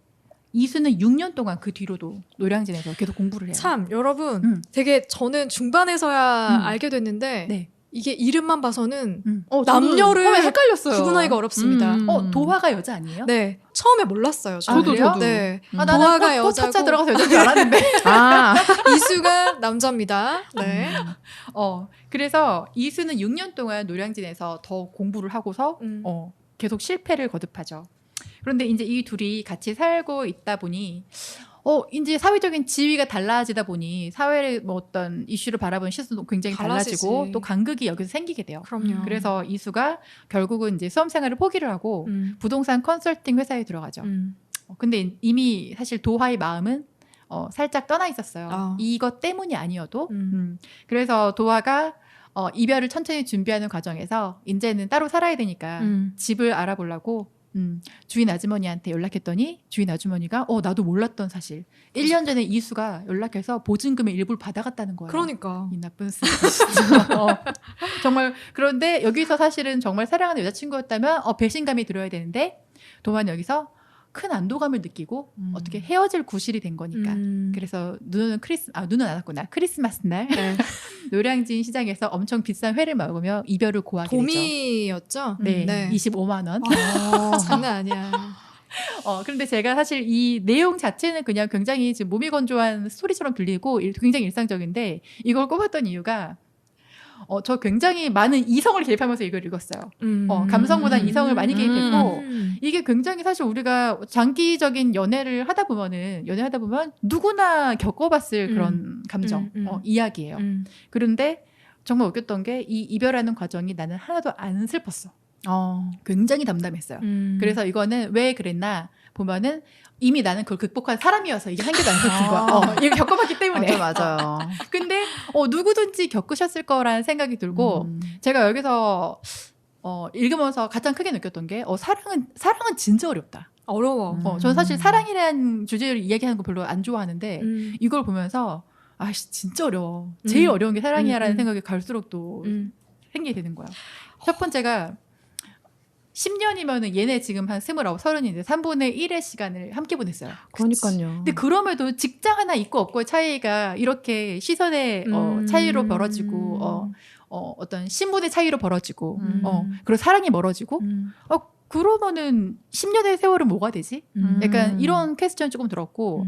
이수는 6년 동안 그 뒤로도 노량진에서 계속 공부를 해요. 참, 여러분, 되게 저는 중반에서야 알게 됐는데 네. 이게 이름만 봐서는 남녀를 남녀를 헷갈렸어요. 구분하기가 어렵습니다. 도하가 여자 아니에요? 네, 처음에 몰랐어요. 저는. 그래요? 네, 나는 도하가 꽃 여자고 찾아 들어가서 여자인 줄 알았는데. 이수가 남자입니다. 네. 그래서 이수는 6년 동안 노량진에서 더 공부를 하고서 계속 실패를 거듭하죠. 그런데 이제 이 둘이 같이 살고 있다 보니 이제 사회적인 지위가 달라지다 보니 사회의 뭐 어떤 이슈를 바라보는 시선도 굉장히 달라지고 달라지지. 또 간극이 여기서 생기게 돼요. 그럼요. 그래서 이수가 결국은 이제 수험 생활을 포기를 하고 부동산 컨설팅 회사에 들어가죠. 근데 이미 사실 도하의 마음은 살짝 떠나 있었어요. 이것 때문이 아니어도. 그래서 도하가 이별을 천천히 준비하는 과정에서 이제는 따로 살아야 되니까 집을 알아보려고 주인 아주머니한테 연락했더니 주인 아주머니가 나도 몰랐던 사실 1년 전에 이수가 연락해서 보증금의 일부를 받아갔다는 거예요. 그러니까. 이 나쁜 쓰 진짜. 정말 그런데 여기서 사실은 정말 사랑하는 여자친구였다면 배신감이 들어야 되는데 도하는 여기서 큰 안도감을 느끼고 어떻게 헤어질 구실이 된 거니까. 그래서 눈은 눈은 안 왔구나. 크리스마스 날 네. 노량진 시장에서 엄청 비싼 회를 먹으며 이별을 고하게 되죠. 돔이었죠? 네, 25만 원. 장난 아니야. 그런데 제가 사실 이 내용 자체는 그냥 굉장히 지금 몸이 건조한 스토리처럼 들리고 굉장히 일상적인데 이걸 꼽았던 이유가 저 굉장히 많은 이성을 개입하면서 이걸 읽었어요. 감성보다 이성을 많이 개입했고 이게 굉장히 사실 우리가 장기적인 연애를 하다 보면 누구나 겪어봤을 그런 감정, 이야기예요. 그런데 정말 웃겼던 게 이 이별하는 과정이 나는 하나도 안 슬펐어. 굉장히 담담했어요. 그래서 이거는 왜 그랬나 보면은 이미 나는 그걸 극복한 사람이어서 이게 한 개도 안 슬픈 거야. 이거 겪어봤기 때문에. 맞아요. 근데 누구든지 겪으셨을 거라는 생각이 들고 제가 여기서 읽으면서 가장 크게 느꼈던 게 사랑은 진짜 어렵다. 어려워. 저는 사실 사랑이라는 주제를 이야기하는 거 별로 안 좋아하는데 이걸 보면서 진짜 어려워. 제일 어려운 게 사랑이야라는 생각이 갈수록 또 생기게 되는 거야. 첫 번째가 10년이면은 얘네 지금 한 29, 30인데 3분의 1의 시간을 함께 보냈어요. 그러니까요. 근데 그럼에도 직장 하나 있고 없고의 차이가 이렇게 시선의 차이로 벌어지고 어떤 신분의 차이로 벌어지고 그리고 사랑이 멀어지고 그러면은 10년의 세월은 뭐가 되지? 약간 이런 퀘스천이 조금 들었고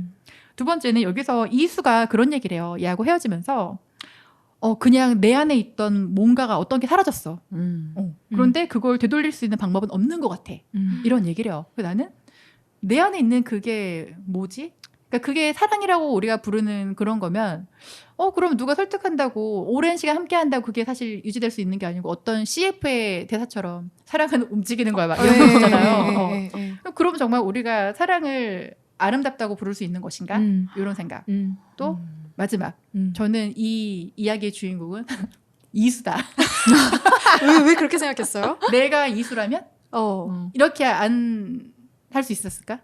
두 번째는 여기서 이수가 그런 얘기를 해요. 얘하고 헤어지면서 그냥 내 안에 있던 뭔가가 어떤 게 사라졌어. 그런데 그걸 되돌릴 수 있는 방법은 없는 것 같아. 이런 얘기를 해요. 그래서 나는 내 안에 있는 그게 뭐지? 그러니까 그게 사랑이라고 우리가 부르는 그런 거면 그럼 누가 설득한다고 오랜 시간 함께 한다고 그게 사실 유지될 수 있는 게 아니고 어떤 CF의 대사처럼 사랑은 움직이는 거야. 막 이런 거잖아요. 그럼 정말 우리가 사랑을 아름답다고 부를 수 있는 것인가? 이런 생각. 또 마지막. 저는 이 이야기의 주인공은 이수다. 왜 그렇게 생각했어요? 내가 이수라면 이렇게 안 할 수 있었을까?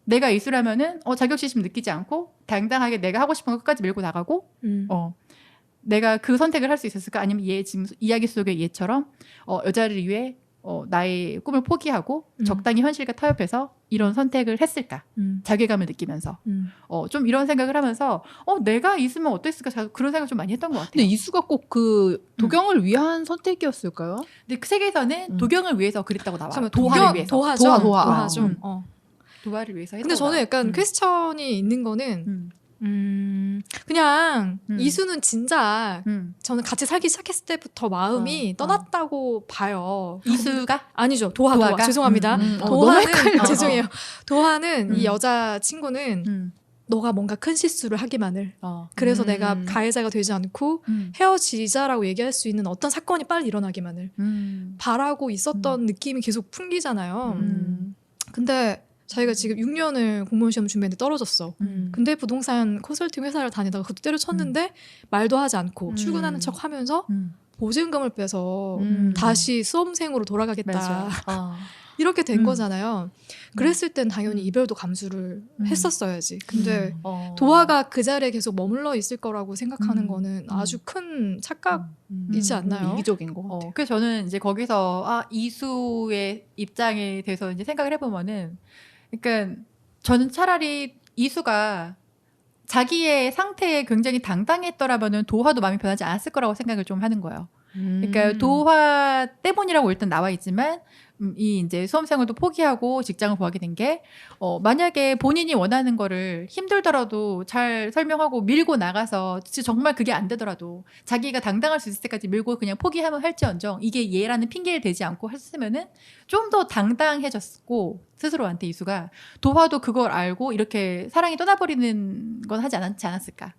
내가 이수라면은 자격지심 느끼지 않고 당당하게 내가 하고 싶은 거 끝까지 밀고 나가고 내가 그 선택을 할 수 있었을까? 아니면 얘 지금 이야기 속의 얘처럼 여자를 위해 나의 꿈을 포기하고 적당히 현실과 타협해서 이런 선택을 했을까? 자괴감을 느끼면서 좀 이런 생각을 하면서 내가 이수면 어땠을까? 그런 생각 좀 많이 했던 것 같아요. 근데 이수가 꼭 그 도경을 위한 선택이었을까요? 근데 그 책에서는 도경을 위해서 그랬다고 나와요. 잠깐만, 도화를 위해서. 도화죠. 도화를 위해서. 근데 저는 약간 퀘스천이 있는 거는 그냥 이수는 진짜 저는 같이 살기 시작했을 때부터 마음이 떠났다고 봐요. 이수가? 아니죠. 도화. 죄송합니다. 도화는 죄송해요. 도화는 이 여자 친구는 너가 뭔가 큰 실수를 하기만을 그래서 내가 가해자가 되지 않고 헤어지자라고 얘기할 수 있는 어떤 사건이 빨리 일어나기만을 바라고 있었던 느낌이 계속 풍기잖아요. 근데 자기가 지금 6년을 공무원 시험 준비했는데 떨어졌어. 근데 부동산 컨설팅 회사를 다니다가 그것도 때려쳤는데 말도 하지 않고 출근하는 척 하면서 보증금을 빼서 다시 수험생으로 돌아가겠다. 이렇게 된 거잖아요. 그랬을 땐 당연히 이별도 감수를 했었어야지. 근데 도화가 그 자리에 계속 머물러 있을 거라고 생각하는 거는 아주 큰 착각이지 않나요? 이기적인 거 같아요. 그래서 저는 이제 거기서 이수의 입장에 대해서 이제 생각을 해보면은, 그러니까 저는 차라리 이수가 자기의 상태에 굉장히 당당했더라면은 도화도 마음이 변하지 않았을 거라고 생각을 좀 하는 거예요. 그러니까 도화 때문이라고 일단 나와 있지만 이 이제 수험생활도 포기하고 직장을 구하게 된 게 만약에 본인이 원하는 거를 힘들더라도 잘 설명하고 밀고 나가서 정말 그게 안 되더라도 자기가 당당할 수 있을 때까지 밀고 그냥 포기하면 할지언정 이게 얘라는 핑계를 대지 않고 했으면은 좀 더 당당해졌고 스스로한테 이수가 도화도 그걸 알고 이렇게 사랑이 떠나버리는 건 하지 않았을까.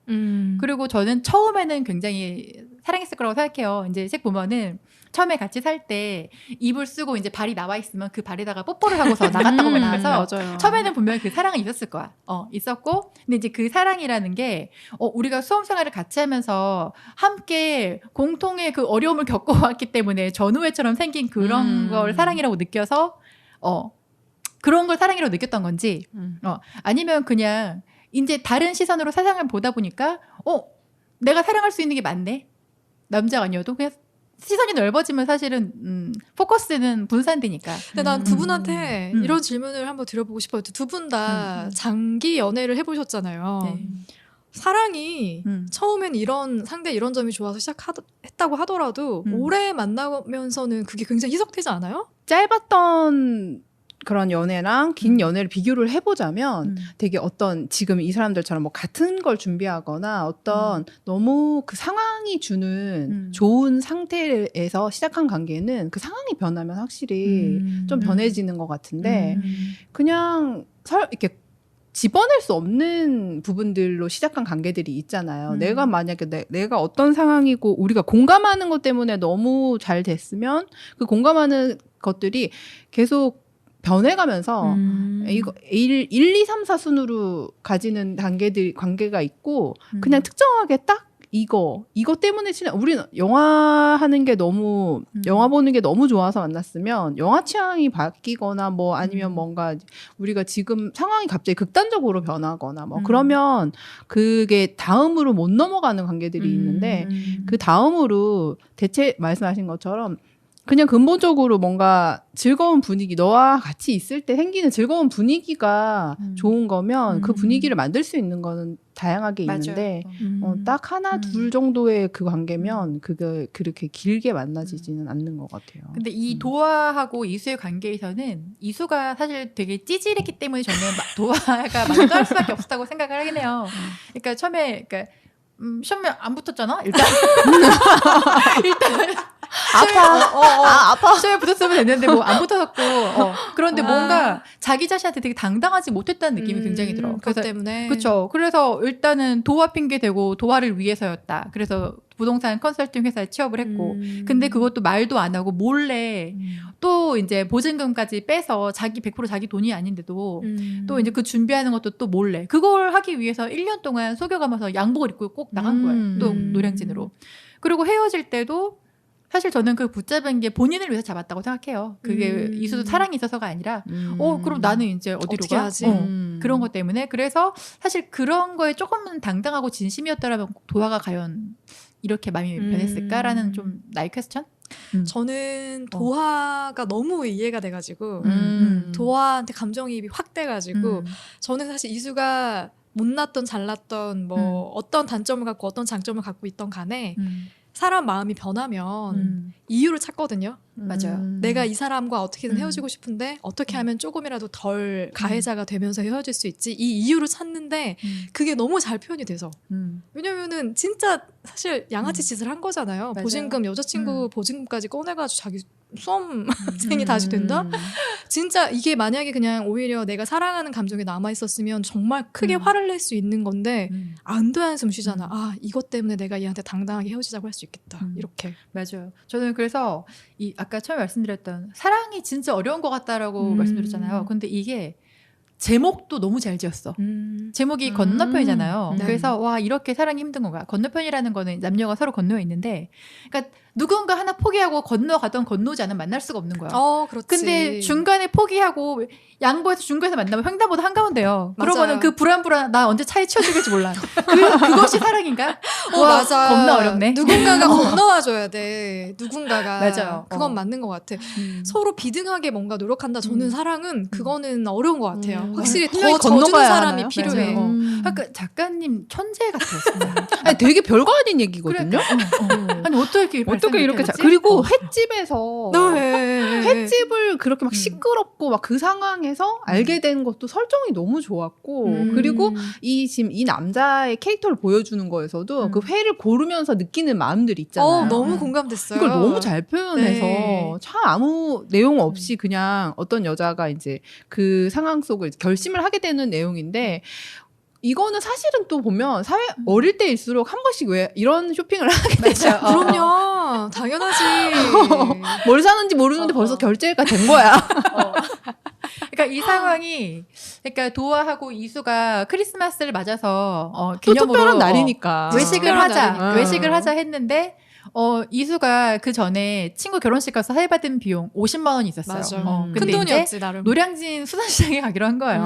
그리고 저는 처음에는 굉장히 사랑했을 거라고 생각해요. 이제 책 보면은 처음에 같이 살 때 이불 쓰고 이제 발이 나와 있으면 그 발에다가 뽀뽀를 하고서 나갔다고 나와서 맞아요. 처음에는 분명히 그 사랑은 있었을 거야. 있었고 근데 이제 그 사랑이라는 게 우리가 수험 생활을 같이 하면서 함께 공통의 그 어려움을 겪어왔기 때문에 전우회처럼 생긴 그런 걸 사랑이라고 느껴서 그런 걸 사랑이라고 느꼈던 건지 아니면 그냥 이제 다른 시선으로 세상을 보다 보니까 내가 사랑할 수 있는 게 맞네. 남자가 아니어도 그냥 시선이 넓어지면 사실은 포커스는 분산되니까. 근데 난 두 분한테 이런 질문을 한번 드려보고 싶어요. 두 분 다 장기 연애를 해보셨잖아요. 네. 사랑이 처음엔 이런 상대 이런 점이 좋아서 시작했다고 하더라도 오래 만나면서는 그게 굉장히 희석되지 않아요? 짧았던 그런 연애랑 긴 연애를 비교를 해보자면 되게 어떤 지금 이 사람들처럼 뭐 같은 걸 준비하거나 어떤 너무 그 상황이 주는 좋은 상태에서 시작한 관계는 그 상황이 변하면 확실히 좀 변해지는 것 같은데 그냥 이렇게 집어낼 수 없는 부분들로 시작한 관계들이 있잖아요. 내가 만약에 내가 어떤 상황이고 우리가 공감하는 것 때문에 너무 잘 됐으면 그 공감하는 것들이 계속 변해가면서 이거 1, 2, 3, 4 순으로 가지는 관계가 있고 그냥 특정하게 딱 이거 때문에 우리는 영화 하는 게 너무 영화 보는 게 너무 좋아서 만났으면 영화 취향이 바뀌거나 뭐 아니면 뭔가 우리가 지금 상황이 갑자기 극단적으로 변하거나 뭐 그러면 그게 다음으로 못 넘어가는 관계들이 있는데 그 다음으로 대체 말씀하신 것처럼 그냥 근본적으로 뭔가 즐거운 분위기, 너와 같이 있을 때 생기는 즐거운 분위기가 좋은 거면 그 분위기를 만들 수 있는 거는 다양하게 있는데 딱 하나 둘 정도의 그 관계면 그게 그렇게 길게 만나지지는 않는 것 같아요. 근데 이 도화하고 이수의 관계에서는 이수가 사실 되게 찌질했기 때문에 저는 도화가 만족할 수밖에 없었다고 생각을 하긴 해요. 그러니까 처음에 시험에 안 붙었잖아. 일단 아파. 시험에 붙었으면 됐는데 뭐 안 붙었고 그런데 뭔가 자기 자신한테 되게 당당하지 못했다는 느낌이 굉장히 들어. 그것 때문에. 그렇죠. 그래서 일단은 도화 핑계 대고 도화를 위해서였다. 그래서 부동산 컨설팅 회사에 취업을 했고 근데 그것도 말도 안 하고 몰래 또 이제 보증금까지 빼서 자기 100% 자기 돈이 아닌데도 또 이제 그 준비하는 것도 또 몰래 그걸 하기 위해서 1년 동안 속여가면서 양복을 입고 꼭 나간 거예요. 또 노량진으로. 그리고 헤어질 때도 사실 저는 그 붙잡은 게 본인을 위해서 잡았다고 생각해요. 그게 이수도 사랑이 있어서가 아니라 그럼 나는 이제 어디로 가? 하지? 그런 것 때문에. 그래서 사실 그런 거에 조금은 당당하고 진심이었더라면 도화가 과연 이렇게 마음이 변했을까라는 좀 나의 퀘스천? 저는 도하가 너무 이해가 돼가지고 음. 도하한테 감정이입이 확 돼가지고 저는 사실 이수가 못났던 잘났던 뭐 어떤 단점을 갖고 어떤 장점을 갖고 있던 간에 사람 마음이 변하면 이유를 찾거든요. 맞아요. 내가 이 사람과 어떻게든 헤어지고 싶은데 어떻게 하면 조금이라도 덜 가해자가 되면서 헤어질 수 있지, 이 이유를 찾는데 그게 너무 잘 표현이 돼서. 왜냐면은 진짜 사실 양아치 짓을 한 거잖아요. 맞아요. 보증금, 여자친구 보증금까지 꺼내가지고 자기 수험생이 다시 된다? 진짜 이게 만약에 그냥 오히려 내가 사랑하는 감정이 남아있었으면 정말 크게 화를 낼 수 있는 건데 안도 한숨 쉬잖아. 아, 이것 때문에 내가 얘한테 당당하게 헤어지자고 할 수 있겠다. 이렇게. 맞아요. 저는 그래서 이 아까 처음에 말씀드렸던 사랑이 진짜 어려운 것 같다라고 말씀드렸잖아요. 근데 이게 제목도 너무 잘 지었어. 제목이 건너편이잖아요. 네. 그래서 와, 이렇게 사랑이 힘든 건가. 건너편이라는 거는 남녀가 서로 건너에 있는데, 그러니까 누군가 하나 포기하고 건너가던 건너지 않으면 만날 수가 없는 거야. 그렇지. 근데 중간에 포기하고 양보해서 중간에서 만나면 횡단보도 한가운데요. 맞아요. 그러고는 그 불안 나 언제 차에 치워줄지 몰라. 그것이 사랑인가? 와, 맞아. 겁나 어렵네. 누군가가 건너와줘야 돼. 누군가가. 맞아요. 그건 맞는 것 같아. 서로 비등하게 뭔가 노력한다. 저는 사랑은 그거는 어려운 것 같아요. 확실히 한 명이 더 져주는 건너가야 사람이 하나요? 필요해. 맞아요. 그러니까 작가님 천재 같았어요. 아니, 되게 별거 아닌 얘기거든요. 아니 어떻게 이렇게 하지? 그리고 횟집에서 네. 횟집을 그렇게 막 시끄럽고 막 그 상황에서 알게 된 것도 설정이 너무 좋았고, 그리고 지금 이 남자의 캐릭터를 보여주는 거에서도 그 회를 고르면서 느끼는 마음들이 있잖아요. 너무 공감됐어요. 이걸 너무 잘 표현해서 네. 참 아무 내용 없이 그냥 어떤 여자가 이제 그 상황 속을 결심을 하게 되는 내용인데, 이거는 사실은 또 보면 사회 어릴 때일수록 한 번씩 왜 이런 쇼핑을 하게 되죠. 그럼요. 당연하지. 뭘 사는지 모르는데 벌써 결제가 된 거야. 그러니까 이 상황이, 그러니까 도아하고 이수가 크리스마스를 맞아서 또 기념으로 특별한 날이니까. 외식을 특별한 하자, 날이니까. 외식을 하자 했는데 이수가 그 전에 친구 결혼식 가서 사회받은 비용 50만 원이 있었어요. 맞아. 근데 큰 이제 돈이었지 나름. 노량진 수산시장에 가기로 한 거예요.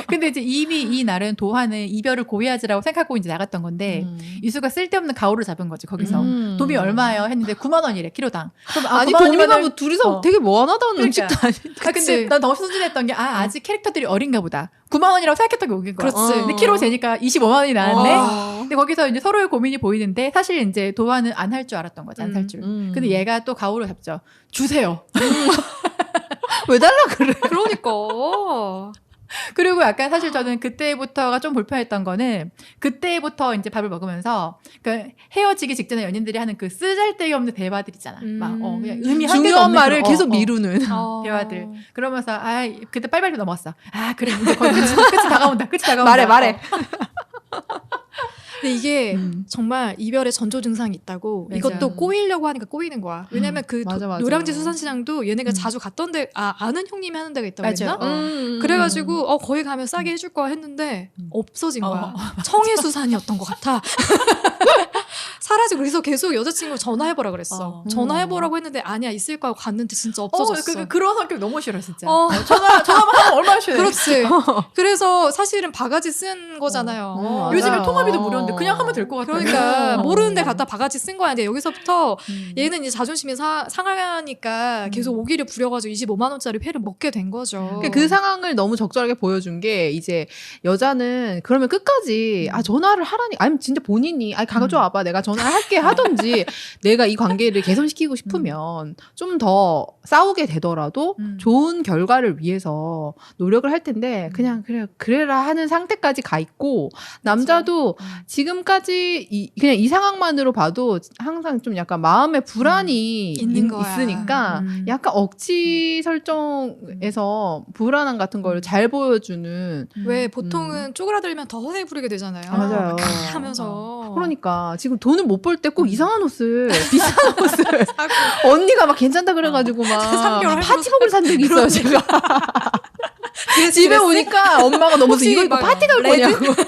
근데 이제 이미 이 날은 도하는 이별을 고해하지라고 생각하고 이제 나갔던 건데 이수가 쓸데없는 가오를 잡은 거지. 거기서 돈이 얼마예요 했는데 9만 원이래 키로당. 그럼 아니 9만 돈이나 원이면은 뭐 둘이서 되게 뭐하다는 그러니까. 음식도 아닌데. 근데 난 너무 순진했던 게 아직 캐릭터들이 어린가 보다. 9만 원이라고 생각했던 게 웃긴 거야. 그렇지. 근데 키로 재니까 25만 원이 나왔네. 와. 근데 거기서 이제 서로의 고민이 보이는데 사실 이제 도하는 안 할 줄 알았던 거지. 안 살 줄. 근데 얘가 또 가오를 잡죠. 주세요. 왜 달라 그래? 그러니까. 그리고 약간 사실 저는 그때부터가 좀 불편했던 거는 그때부터 이제 밥을 먹으면서 그 헤어지기 직전에 연인들이 하는 그 쓰잘데기 없는 대화들 있잖아. 막 그냥 의미 한 개도 중요한 없는 말을 그런, 계속 미루는. 대화들. 그러면서 그때 빨리빨리 넘어갔어. 그래 이제 거의 끝이 다가온다. 끝이 다가온다. 말해. 근데 이게 정말 이별의 전조 증상이 있다고. 맞아. 이것도 꼬이려고 하니까 꼬이는 거야. 왜냐면 그 맞아. 노량진 수산시장도 얘네가 자주 갔던 데, 아는 형님이 하는 데가 있다고 맞아. 했나? 그래가지고 거기 가면 싸게 해줄 거야 했는데 없어진 거야. 청해수산이었던 것 같아. 사라지고. 그래서 계속 여자친구 전화해보라 그랬어. 전화해보라고 했는데 아니야 있을 거야 갔는데 진짜 없어졌어. 그런 성격 너무 싫어 진짜. 전화만 하면 얼마나 싫어. 그렇지. 그래서 사실은 바가지 쓴 거잖아요. 요즘에 맞아요. 통화비도 무료인데 그냥 하면 될 것 같아. 그러니까 모르는데 갖다 바가지 쓴 거야. 근데 여기서부터 얘는 이제 자존심이 상하니까 계속 오기를 부려가지고 25만 원짜리 회를 먹게 된 거죠. 그 상황을 너무 적절하게 보여준 게, 이제 여자는 그러면 끝까지 전화를 하라니, 아니면 진짜 본인이 가가줘 와봐 내가 전화를 할게 하던지, 내가 이 관계를 개선시키고 싶으면 좀 더 싸우게 되더라도 좋은 결과를 위해서 노력을 할 텐데, 그냥 그래라 하는 상태까지 가 있고, 남자도 지금까지 그냥 이 상황만으로 봐도 항상 좀 약간 마음의 불안이 있는 거야. 있으니까 약간 억지 설정에서 불안함 같은 걸 잘 보여주는. 왜 보통은 쪼그라들면 더 허세 부리게 되잖아요. 맞아요. 하면서. 그러니까 지금 돈을 못 벌 때 꼭 이상한 옷을 비싼 옷을 언니가 막 괜찮다 그래가지고 막 3개월 파티복을 산 적이 있어요 제가. 집에 오니까 엄마가 너무 혹시 이거 막 파티 갈 레드? 거냐고.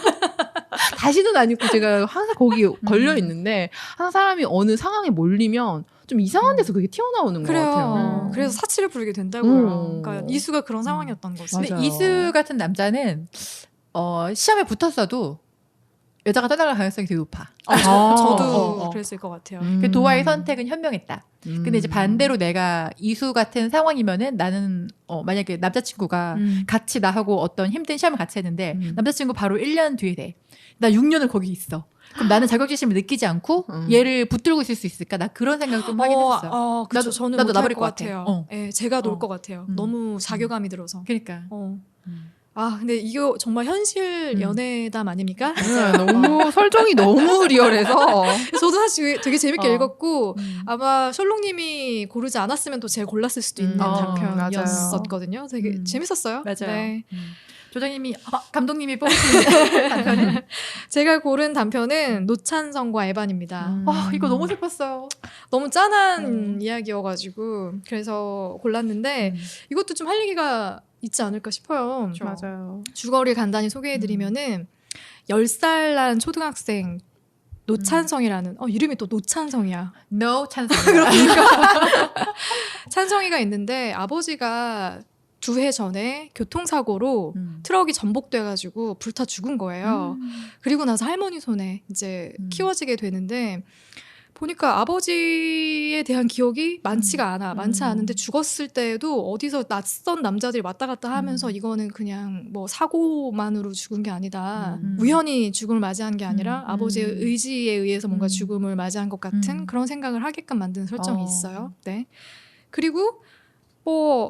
다시는 안 입고 제가 항상 거기 걸려 있는데, 항상 사람이 어느 상황에 몰리면 좀 이상한 데서 그게 튀어나오는 것 그래요. 같아요. 그래서 사치를 부리게 된다고요. 그러니까 이수가 그런 상황이었던 거지. 맞아요. 근데 이수 같은 남자는 시험에 붙었어도 여자가 떠나갈 가능성이 되게 높아. 저도 그랬을 것 같아요. 그 도화의 선택은 현명했다. 근데 이제 반대로 내가 이수 같은 상황이면은 나는 만약에 남자친구가 같이 나하고 어떤 힘든 시험을 같이 했는데 남자친구 바로 1년 뒤에 돼. 나 6년을 거기 있어. 그럼 나는 자격지심을 느끼지 않고 얘를 붙들고 있을 수 있을까? 나 그런 생각 좀 하긴 했었어요. 그쵸. 저는 나도 못할 나버릴 것 것 같아. 같아요. 네, 제가 놀 것 같아요. 너무 자괴감이 들어서. 그러니까. 근데 이거 정말 현실 연애담 아닙니까? 너무 설정이 너무 리얼해서 저도 사실 되게 재밌게 읽었고 아마 셜록님이 고르지 않았으면 또 제가 골랐을 수도 있는 단편이었었거든요. 되게 재밌었어요. 맞아요. 네. 조장님이 감독님이 뽑으신 단편은 제가 고른 단편은 노찬성과 에반입니다. 이거 너무 슬펐어요. 너무 짠한 이야기여가지고 그래서 골랐는데 이것도 좀 할 얘기가 있지 않을까 싶어요. 그렇죠. 맞아요. 줄거리 간단히 소개해드리면은 10살 난 초등학생 노찬성이라는 이름이 또 노찬성이야. No 찬성. 찬성이가 있는데 아버지가 2해 전에 교통사고로 트럭이 전복돼가지고 불타 죽은 거예요. 그리고 나서 할머니 손에 이제 키워지게 되는데 보니까 아버지에 대한 기억이 많지가 않아. 많지 않은데 죽었을 때에도 어디서 낯선 남자들이 왔다 갔다 하면서 이거는 그냥 뭐 사고만으로 죽은 게 아니다. 우연히 죽음을 맞이한 게 아니라 아버지의 의지에 의해서 뭔가 죽음을 맞이한 것 같은 그런 생각을 하게끔 만든 설정이 있어요. 네. 그리고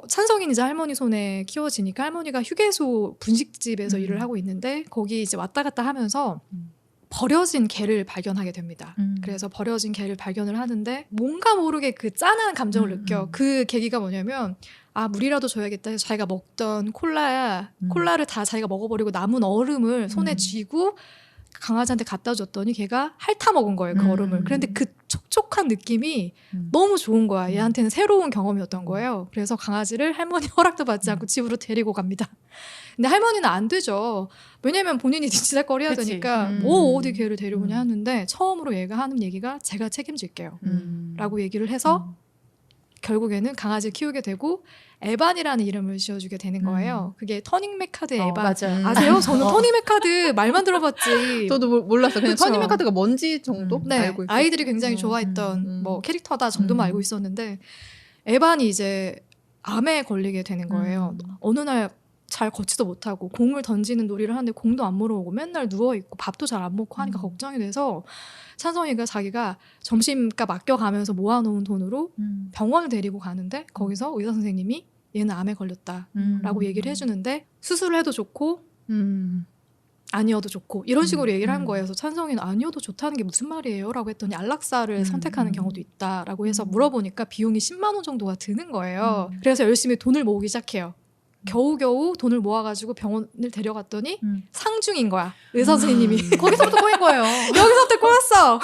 찬성이는 이제 할머니 손에 키워지니까 할머니가 휴게소 분식집에서 일을 하고 있는데 거기 이제 왔다 갔다 하면서 버려진 개를 발견하게 됩니다. 그래서 버려진 개를 발견을 하는데 뭔가 모르게 그 짠한 감정을 느껴. 그 계기가 뭐냐면 물이라도 줘야겠다 해서 자기가 먹던 콜라를 다 자기가 먹어버리고 남은 얼음을 손에 쥐고 강아지한테 갖다 줬더니 걔가 핥아 먹은 거예요, 그 얼음을. 그런데 그 촉촉한 느낌이 너무 좋은 거야. 얘한테는 새로운 경험이었던 거예요. 그래서 강아지를 할머니 허락도 받지 않고 집으로 데리고 갑니다. 근데 할머니는 안 되죠. 왜냐면 본인이 뒤치다거리 해야 되니까 어디 걔를 데려오냐 하는데 처음으로 얘가 하는 얘기가 제가 책임질게요. 라고 얘기를 해서 결국에는 강아지를 키우게 되고 에반이라는 이름을 지어주게 되는 거예요. 그게 터닝 맥카드의 에반. 맞아. 아세요? 저는 터닝 맥카드 말만 들어봤지. 저도 몰랐어요. 그냥 그쵸? 터닝 맥카드가 뭔지 정도 네, 알고 있어요. 아이들이 굉장히 좋아했던 뭐 캐릭터다 정도만 알고 있었는데 에반이 이제 암에 걸리게 되는 거예요. 어느 날 잘 걷지도 못하고 공을 던지는 놀이를 하는데 공도 안 물어오고 맨날 누워있고 밥도 잘 안 먹고 하니까 걱정이 돼서 찬성이가 자기가 점심값 아껴가면서 모아놓은 돈으로 병원을 데리고 가는데 거기서 의사 선생님이 얘는 암에 걸렸다라고 얘기를 해주는데 수술을 해도 좋고 아니어도 좋고 이런 식으로 얘기를 한 거예요. 그래서 찬성이는 아니어도 좋다는 게 무슨 말이에요? 라고 했더니 안락사를 선택하는 경우도 있다라고 해서 물어보니까 비용이 10만 원 정도가 드는 거예요. 그래서 열심히 돈을 모으기 시작해요. 겨우겨우 돈을 모아가지고 병원을 데려갔더니 상중인 거야. 의사 선생님이. 거기서부터 꼬인 거예요. 여기서부터 꼬였어.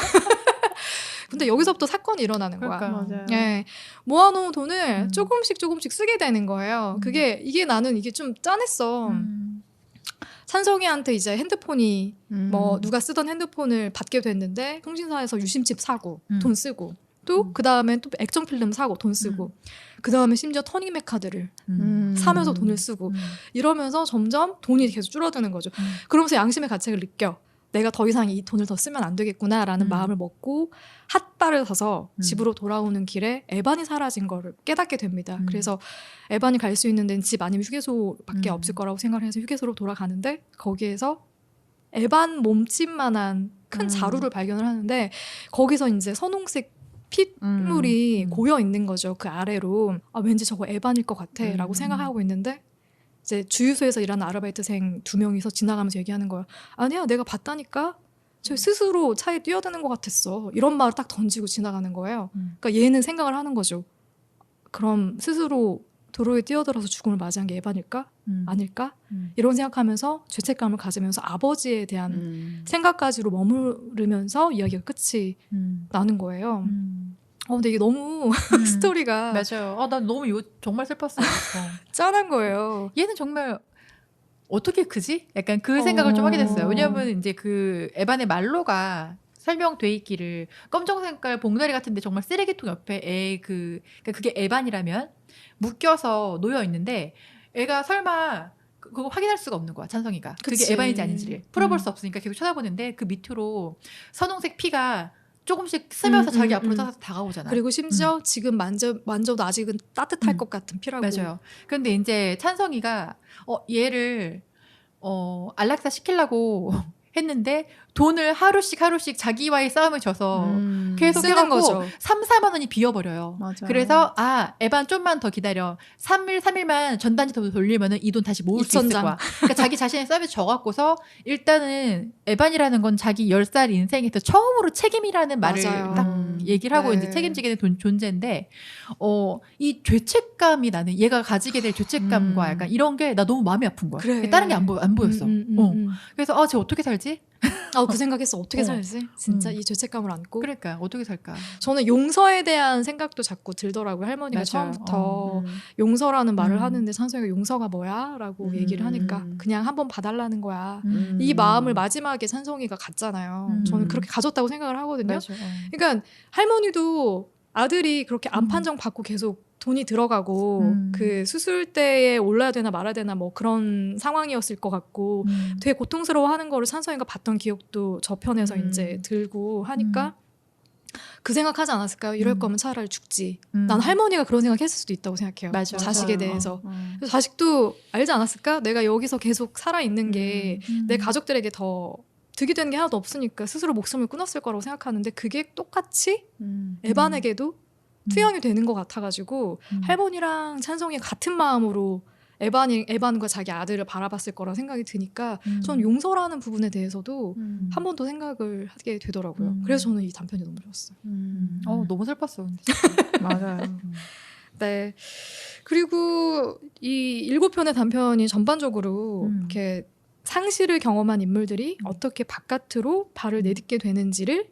근데 여기서부터 사건이 일어나는 거야. 그러니까. 맞아요. 예, 모아놓은 돈을 조금씩 쓰게 되는 거예요. 나는 이게 좀 짠했어. 찬성이한테 이제 핸드폰이 누가 쓰던 핸드폰을 받게 됐는데 통신사에서 유심칩 사고 돈 쓰고 또 그 다음에 또 액정 필름 사고 돈 쓰고 그 다음에 심지어 터닝 맥카드를 사면서 돈을 쓰고 이러면서 점점 돈이 계속 줄어드는 거죠. 그러면서 양심의 가책을 느껴. 내가 더 이상 이 돈을 더 쓰면 안 되겠구나라는 마음을 먹고 핫바를 서서 집으로 돌아오는 길에 에반이 사라진 거를 깨닫게 됩니다. 그래서 에반이 갈 수 있는 데는 집 아니면 휴게소밖에 없을 거라고 생각을 해서 휴게소로 돌아가는데 거기에서 에반 몸집만한 큰 자루를 발견을 하는데 거기서 이제 선홍색 핏물이 고여 있는 거죠. 그 아래로. 왠지 저거 에반일 것 같아 라고 생각하고 있는데 이제 주유소에서 일하는 아르바이트생 2명이서 지나가면서 얘기하는 거야. 아니야, 내가 봤다니까. 저 스스로 차에 뛰어드는 것 같았어. 이런 말을 딱 던지고 지나가는 거예요. 그러니까 얘는 생각을 하는 거죠. 그럼 스스로 도로에 뛰어들어서 죽음을 맞이한 게 에반일까? 아닐까? 이런 생각하면서 죄책감을 가지면서 아버지에 대한 생각까지로 머무르면서 이야기가 끝이 나는 거예요. 근데 이게 너무 스토리가 맞아요. 난 너무 정말 슬펐어요. 짠한 거예요. 얘는 정말 어떻게 크지? 약간 그 생각을 좀 하게 됐어요. 왜냐하면 이제 그 에반의 말로가 설명돼 있기를 검정 색깔 봉다리 같은데 정말 쓰레기통 옆에 그러니까 그게 에반이라면 묶여서 놓여 있는데 애가 설마 그거 확인할 수가 없는 거야, 찬성이가. 그치. 그게 에반인지 아닌지를 풀어볼 수 없으니까 계속 쳐다보는데 그 밑으로 선홍색 피가 조금씩 스며서 자기 앞으로 다가오잖아. 그리고 심지어 지금 만져도 아직은 따뜻할 것 같은 피라고. 맞아요. 그런데 이제 찬성이가 얘를 안락사 시키려고 했는데 돈을 하루씩 자기와의 싸움을 져서 계속 쓰는 해갖고 거죠. 3, 4만 원이 비어버려요. 맞아. 그래서 에반 좀만 더 기다려. 3일만 전단지 더 돌리면은 이 돈 다시 모을 수 있을 2,000장. 거야. 그러니까 자기 자신의 싸움에 져갖고서 일단은 에반이라는 건 자기 10살 인생에서 처음으로 책임이라는 말을 맞아요. 딱 얘기를 하고 네. 이제 책임지게 된 존재인데 이 죄책감이 나는 얘가 가지게 될 죄책감과 약간 이런 게 나 너무 마음이 아픈 거야. 그래. 다른 게 안 보였어. 그래서 쟤 어떻게 살지? 그 생각했어. 어떻게 살지? 진짜 이 죄책감을 안고. 그러니까 어떻게 살까? 저는 용서에 대한 생각도 자꾸 들더라고요. 할머니가 맞아요. 처음부터 용서라는 말을 하는데 찬성이가 용서가 뭐야? 라고 얘기를 하니까 그냥 한번 봐달라는 거야. 이 마음을 마지막에 찬성이가 갖잖아요. 저는 그렇게 가졌다고 생각을 하거든요. 맞아. 그러니까 할머니도 아들이 그렇게 암 판정 받고 계속 돈이 들어가고 그 수술대에 올라야 되나 말아야 되나 뭐 그런 상황이었을 것 같고 되게 고통스러워하는 거를 찬성이가 봤던 기억도 저편에서 이제 들고 하니까 그 생각하지 않았을까요? 이럴 거면 차라리 죽지. 난 할머니가 그런 생각했을 수도 있다고 생각해요. 맞아. 자식에 대해서. 그래서 자식도 알지 않았을까? 내가 여기서 계속 살아있는 게 내 가족들에게 더 득이 되는 게 하나도 없으니까 스스로 목숨을 끊었을 거라고 생각하는데 그게 똑같이 에반에게도 투영이 되는 것 같아가지고 할머니랑 찬성이 같은 마음으로 에반과 자기 아들을 바라봤을 거라 생각이 드니까 전 용서라는 부분에 대해서도 한 번 더 생각을 하게 되더라고요. 그래서 저는 이 단편이 너무 좋았어요. 너무 슬펐어. 근데 맞아요. 네. 그리고 이 7편의 단편이 전반적으로 이렇게 상실을 경험한 인물들이 어떻게 바깥으로 발을 내딛게 되는지를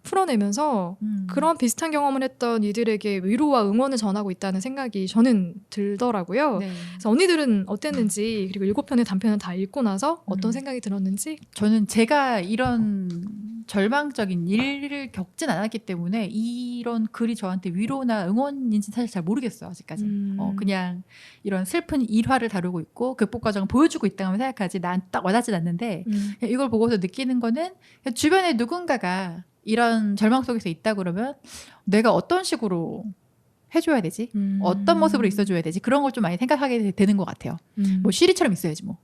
풀어내면서 그런 비슷한 경험을 했던 이들에게 위로와 응원을 전하고 있다는 생각이 저는 들더라고요. 네. 그래서 언니들은 어땠는지 그리고 7편의 단편을 다 읽고 나서 어떤 생각이 들었는지 저는 제가 이런 절망적인 일을 겪진 않았기 때문에 이런 글이 저한테 위로나 응원인지 사실 잘 모르겠어요. 아직까지. 그냥 이런 슬픈 일화를 다루고 있고 극복 과정을 보여주고 있다고 생각하지 난 딱 와닿진 않는데 이걸 보고서 느끼는 거는 주변에 누군가가 이런 절망 속에서 있다 그러면 내가 어떤 식으로 해줘야 되지? 어떤 모습으로 있어줘야 되지? 그런 걸 좀 많이 생각하게 되는 것 같아요. 뭐 쉬리처럼 있어야지 뭐.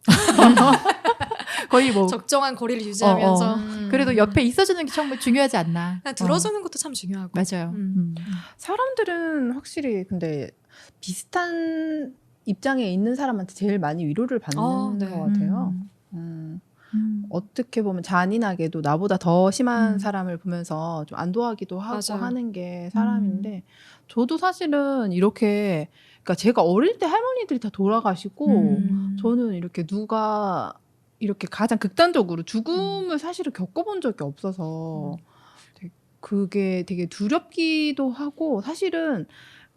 거의 뭐 적정한 거리를 유지하면서 그래도 옆에 있어주는 게 정말 중요하지 않나. 들어주는 것도 참 중요하고. 맞아요. 사람들은 확실히 근데 비슷한 입장에 있는 사람한테 제일 많이 위로를 받는 네. 것 같아요. 어떻게 보면 잔인하게도 나보다 더 심한 사람을 보면서 좀 안도하기도 하고 맞아요. 하는 게 사람인데 저도 사실은 이렇게 그러니까 제가 어릴 때 할머니들이 다 돌아가시고 저는 이렇게 누가 이렇게 가장 극단적으로 죽음을 사실은 겪어본 적이 없어서 그게 되게 두렵기도 하고 사실은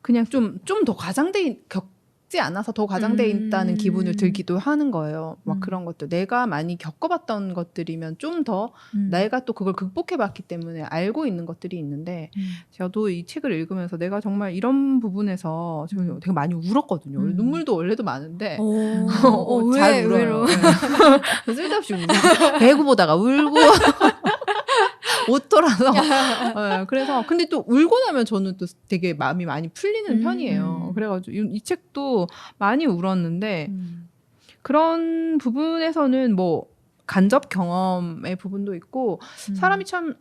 그냥 좀 더 과장돼 겪지 않아서 더 과장돼 있다는 기분을 들기도 하는 거예요. 막 그런 것들 내가 많이 겪어봤던 것들이면 좀 더 내가 또 그걸 극복해봤기 때문에 알고 있는 것들이 있는데 저도 이 책을 읽으면서 내가 정말 이런 부분에서 지금 되게 많이 울었거든요. 눈물도 원래도 많은데 잘 울어요. 네. 쓸데없이 울고 배구 보다가 울고 옷돌아서 네, 그래서 근데 또 울고 나면 저는 또 되게 마음이 많이 풀리는 편이에요. 그래가지고 이 책도 많이 울었는데 그런 부분에서는 뭐 간접 경험의 부분도 있고 사람이 참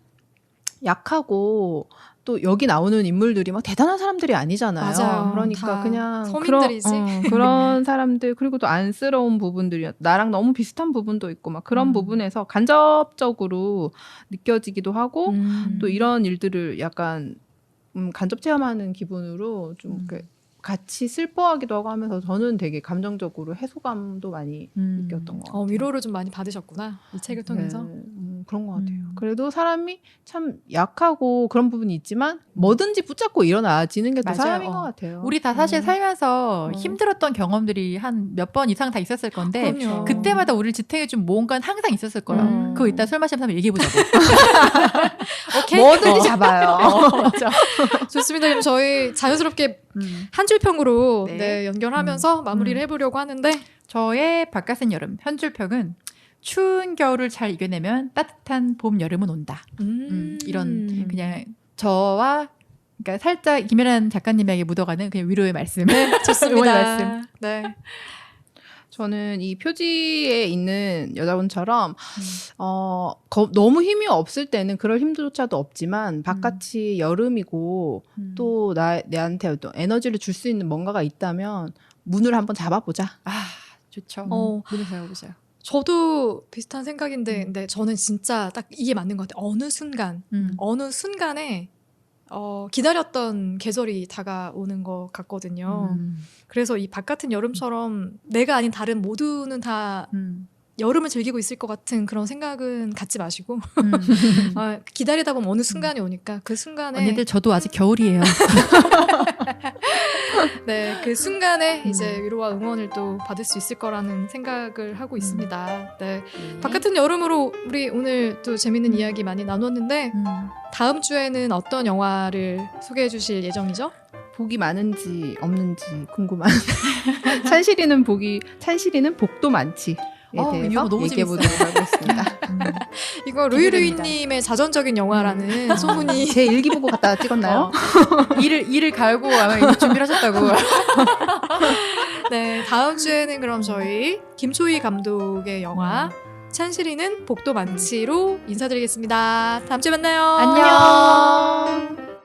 약하고 또 여기 나오는 인물들이 막 대단한 사람들이 아니잖아요. 맞아요. 그러니까 그냥 서민들이지. 그런 사람들 그리고 또 안쓰러운 부분들이 나랑 너무 비슷한 부분도 있고 막 그런 부분에서 간접적으로 느껴지기도 하고 또 이런 일들을 약간 간접 체험하는 기분으로 좀 이렇게 같이 슬퍼하기도 하고 하면서 저는 되게 감정적으로 해소감도 많이 느꼈던 것 같아요. 위로를 좀 많이 받으셨구나. 이 책을 통해서. 네, 그런 것 같아요. 그래도 사람이 참 약하고 그런 부분이 있지만 뭐든지 붙잡고 일어나지는 게 또 맞아요. 사람인 것 같아요. 우리 다 사실 살면서 힘들었던 경험들이 한 몇 번 이상 다 있었을 건데 그럼요. 그때마다 우리를 지탱해준 뭔가는 항상 있었을 거예요. 그거 이따 술 마시면서 한번 얘기해보자고. 오케이. 뭐든지 잡아요. 맞아. 좋습니다. 그럼 저희 자연스럽게 한 줄 평으로 네. 연결하면서 마무리를 해보려고 하는데 저의 바깥은 여름 현줄평은 추운 겨울을 잘 이겨내면 따뜻한 봄 여름은 온다. 이런 그냥 저와 그러니까 살짝 김혜란 작가님에게 묻어가는 그냥 위로의 말씀. 네, 좋습니다. 응원의 말씀. 네. 저는 이 표지에 있는 여자분처럼 너무 힘이 없을 때는 그럴 힘조차도 없지만 바깥이 여름이고 또 내한테 어떤 에너지를 줄 수 있는 뭔가가 있다면 문을 한번 잡아보자. 아, 좋죠. 문을 잡아보자. 저도 비슷한 생각인데 근데 저는 진짜 딱 이게 맞는 것 같아요. 어느 순간에 기다렸던 계절이 다가오는 것 같거든요. 그래서 이 바깥은 여름처럼 내가 아닌 다른 모두는 다 여름을 즐기고 있을 것 같은 그런 생각은 갖지 마시고 기다리다 보면 어느 순간이 오니까 그 순간에 언니들 저도 아직 겨울이에요. 네, 그 순간에 이제 위로와 응원을 또 받을 수 있을 거라는 생각을 하고 있습니다. 네, 바깥은 여름으로 우리 오늘 또 재밌는 이야기 많이 나눴는데 다음 주에는 어떤 영화를 소개해 주실 예정이죠? 복이 많은지 없는지 궁금한 찬실이는 복도 많지에 대해서 너무 얘기해 보도록 하겠습니다. 이거 루이루이님의 자전적인 영화라는 소문이 제 일기 보고 갖다 찍었나요? 이를 갈고 아마 이미 준비를 하셨다고. 네, 다음 주에는 그럼 저희 김초희 감독의 영화 찬실이는 복도 많지로 인사드리겠습니다. 다음 주에 만나요. 안녕.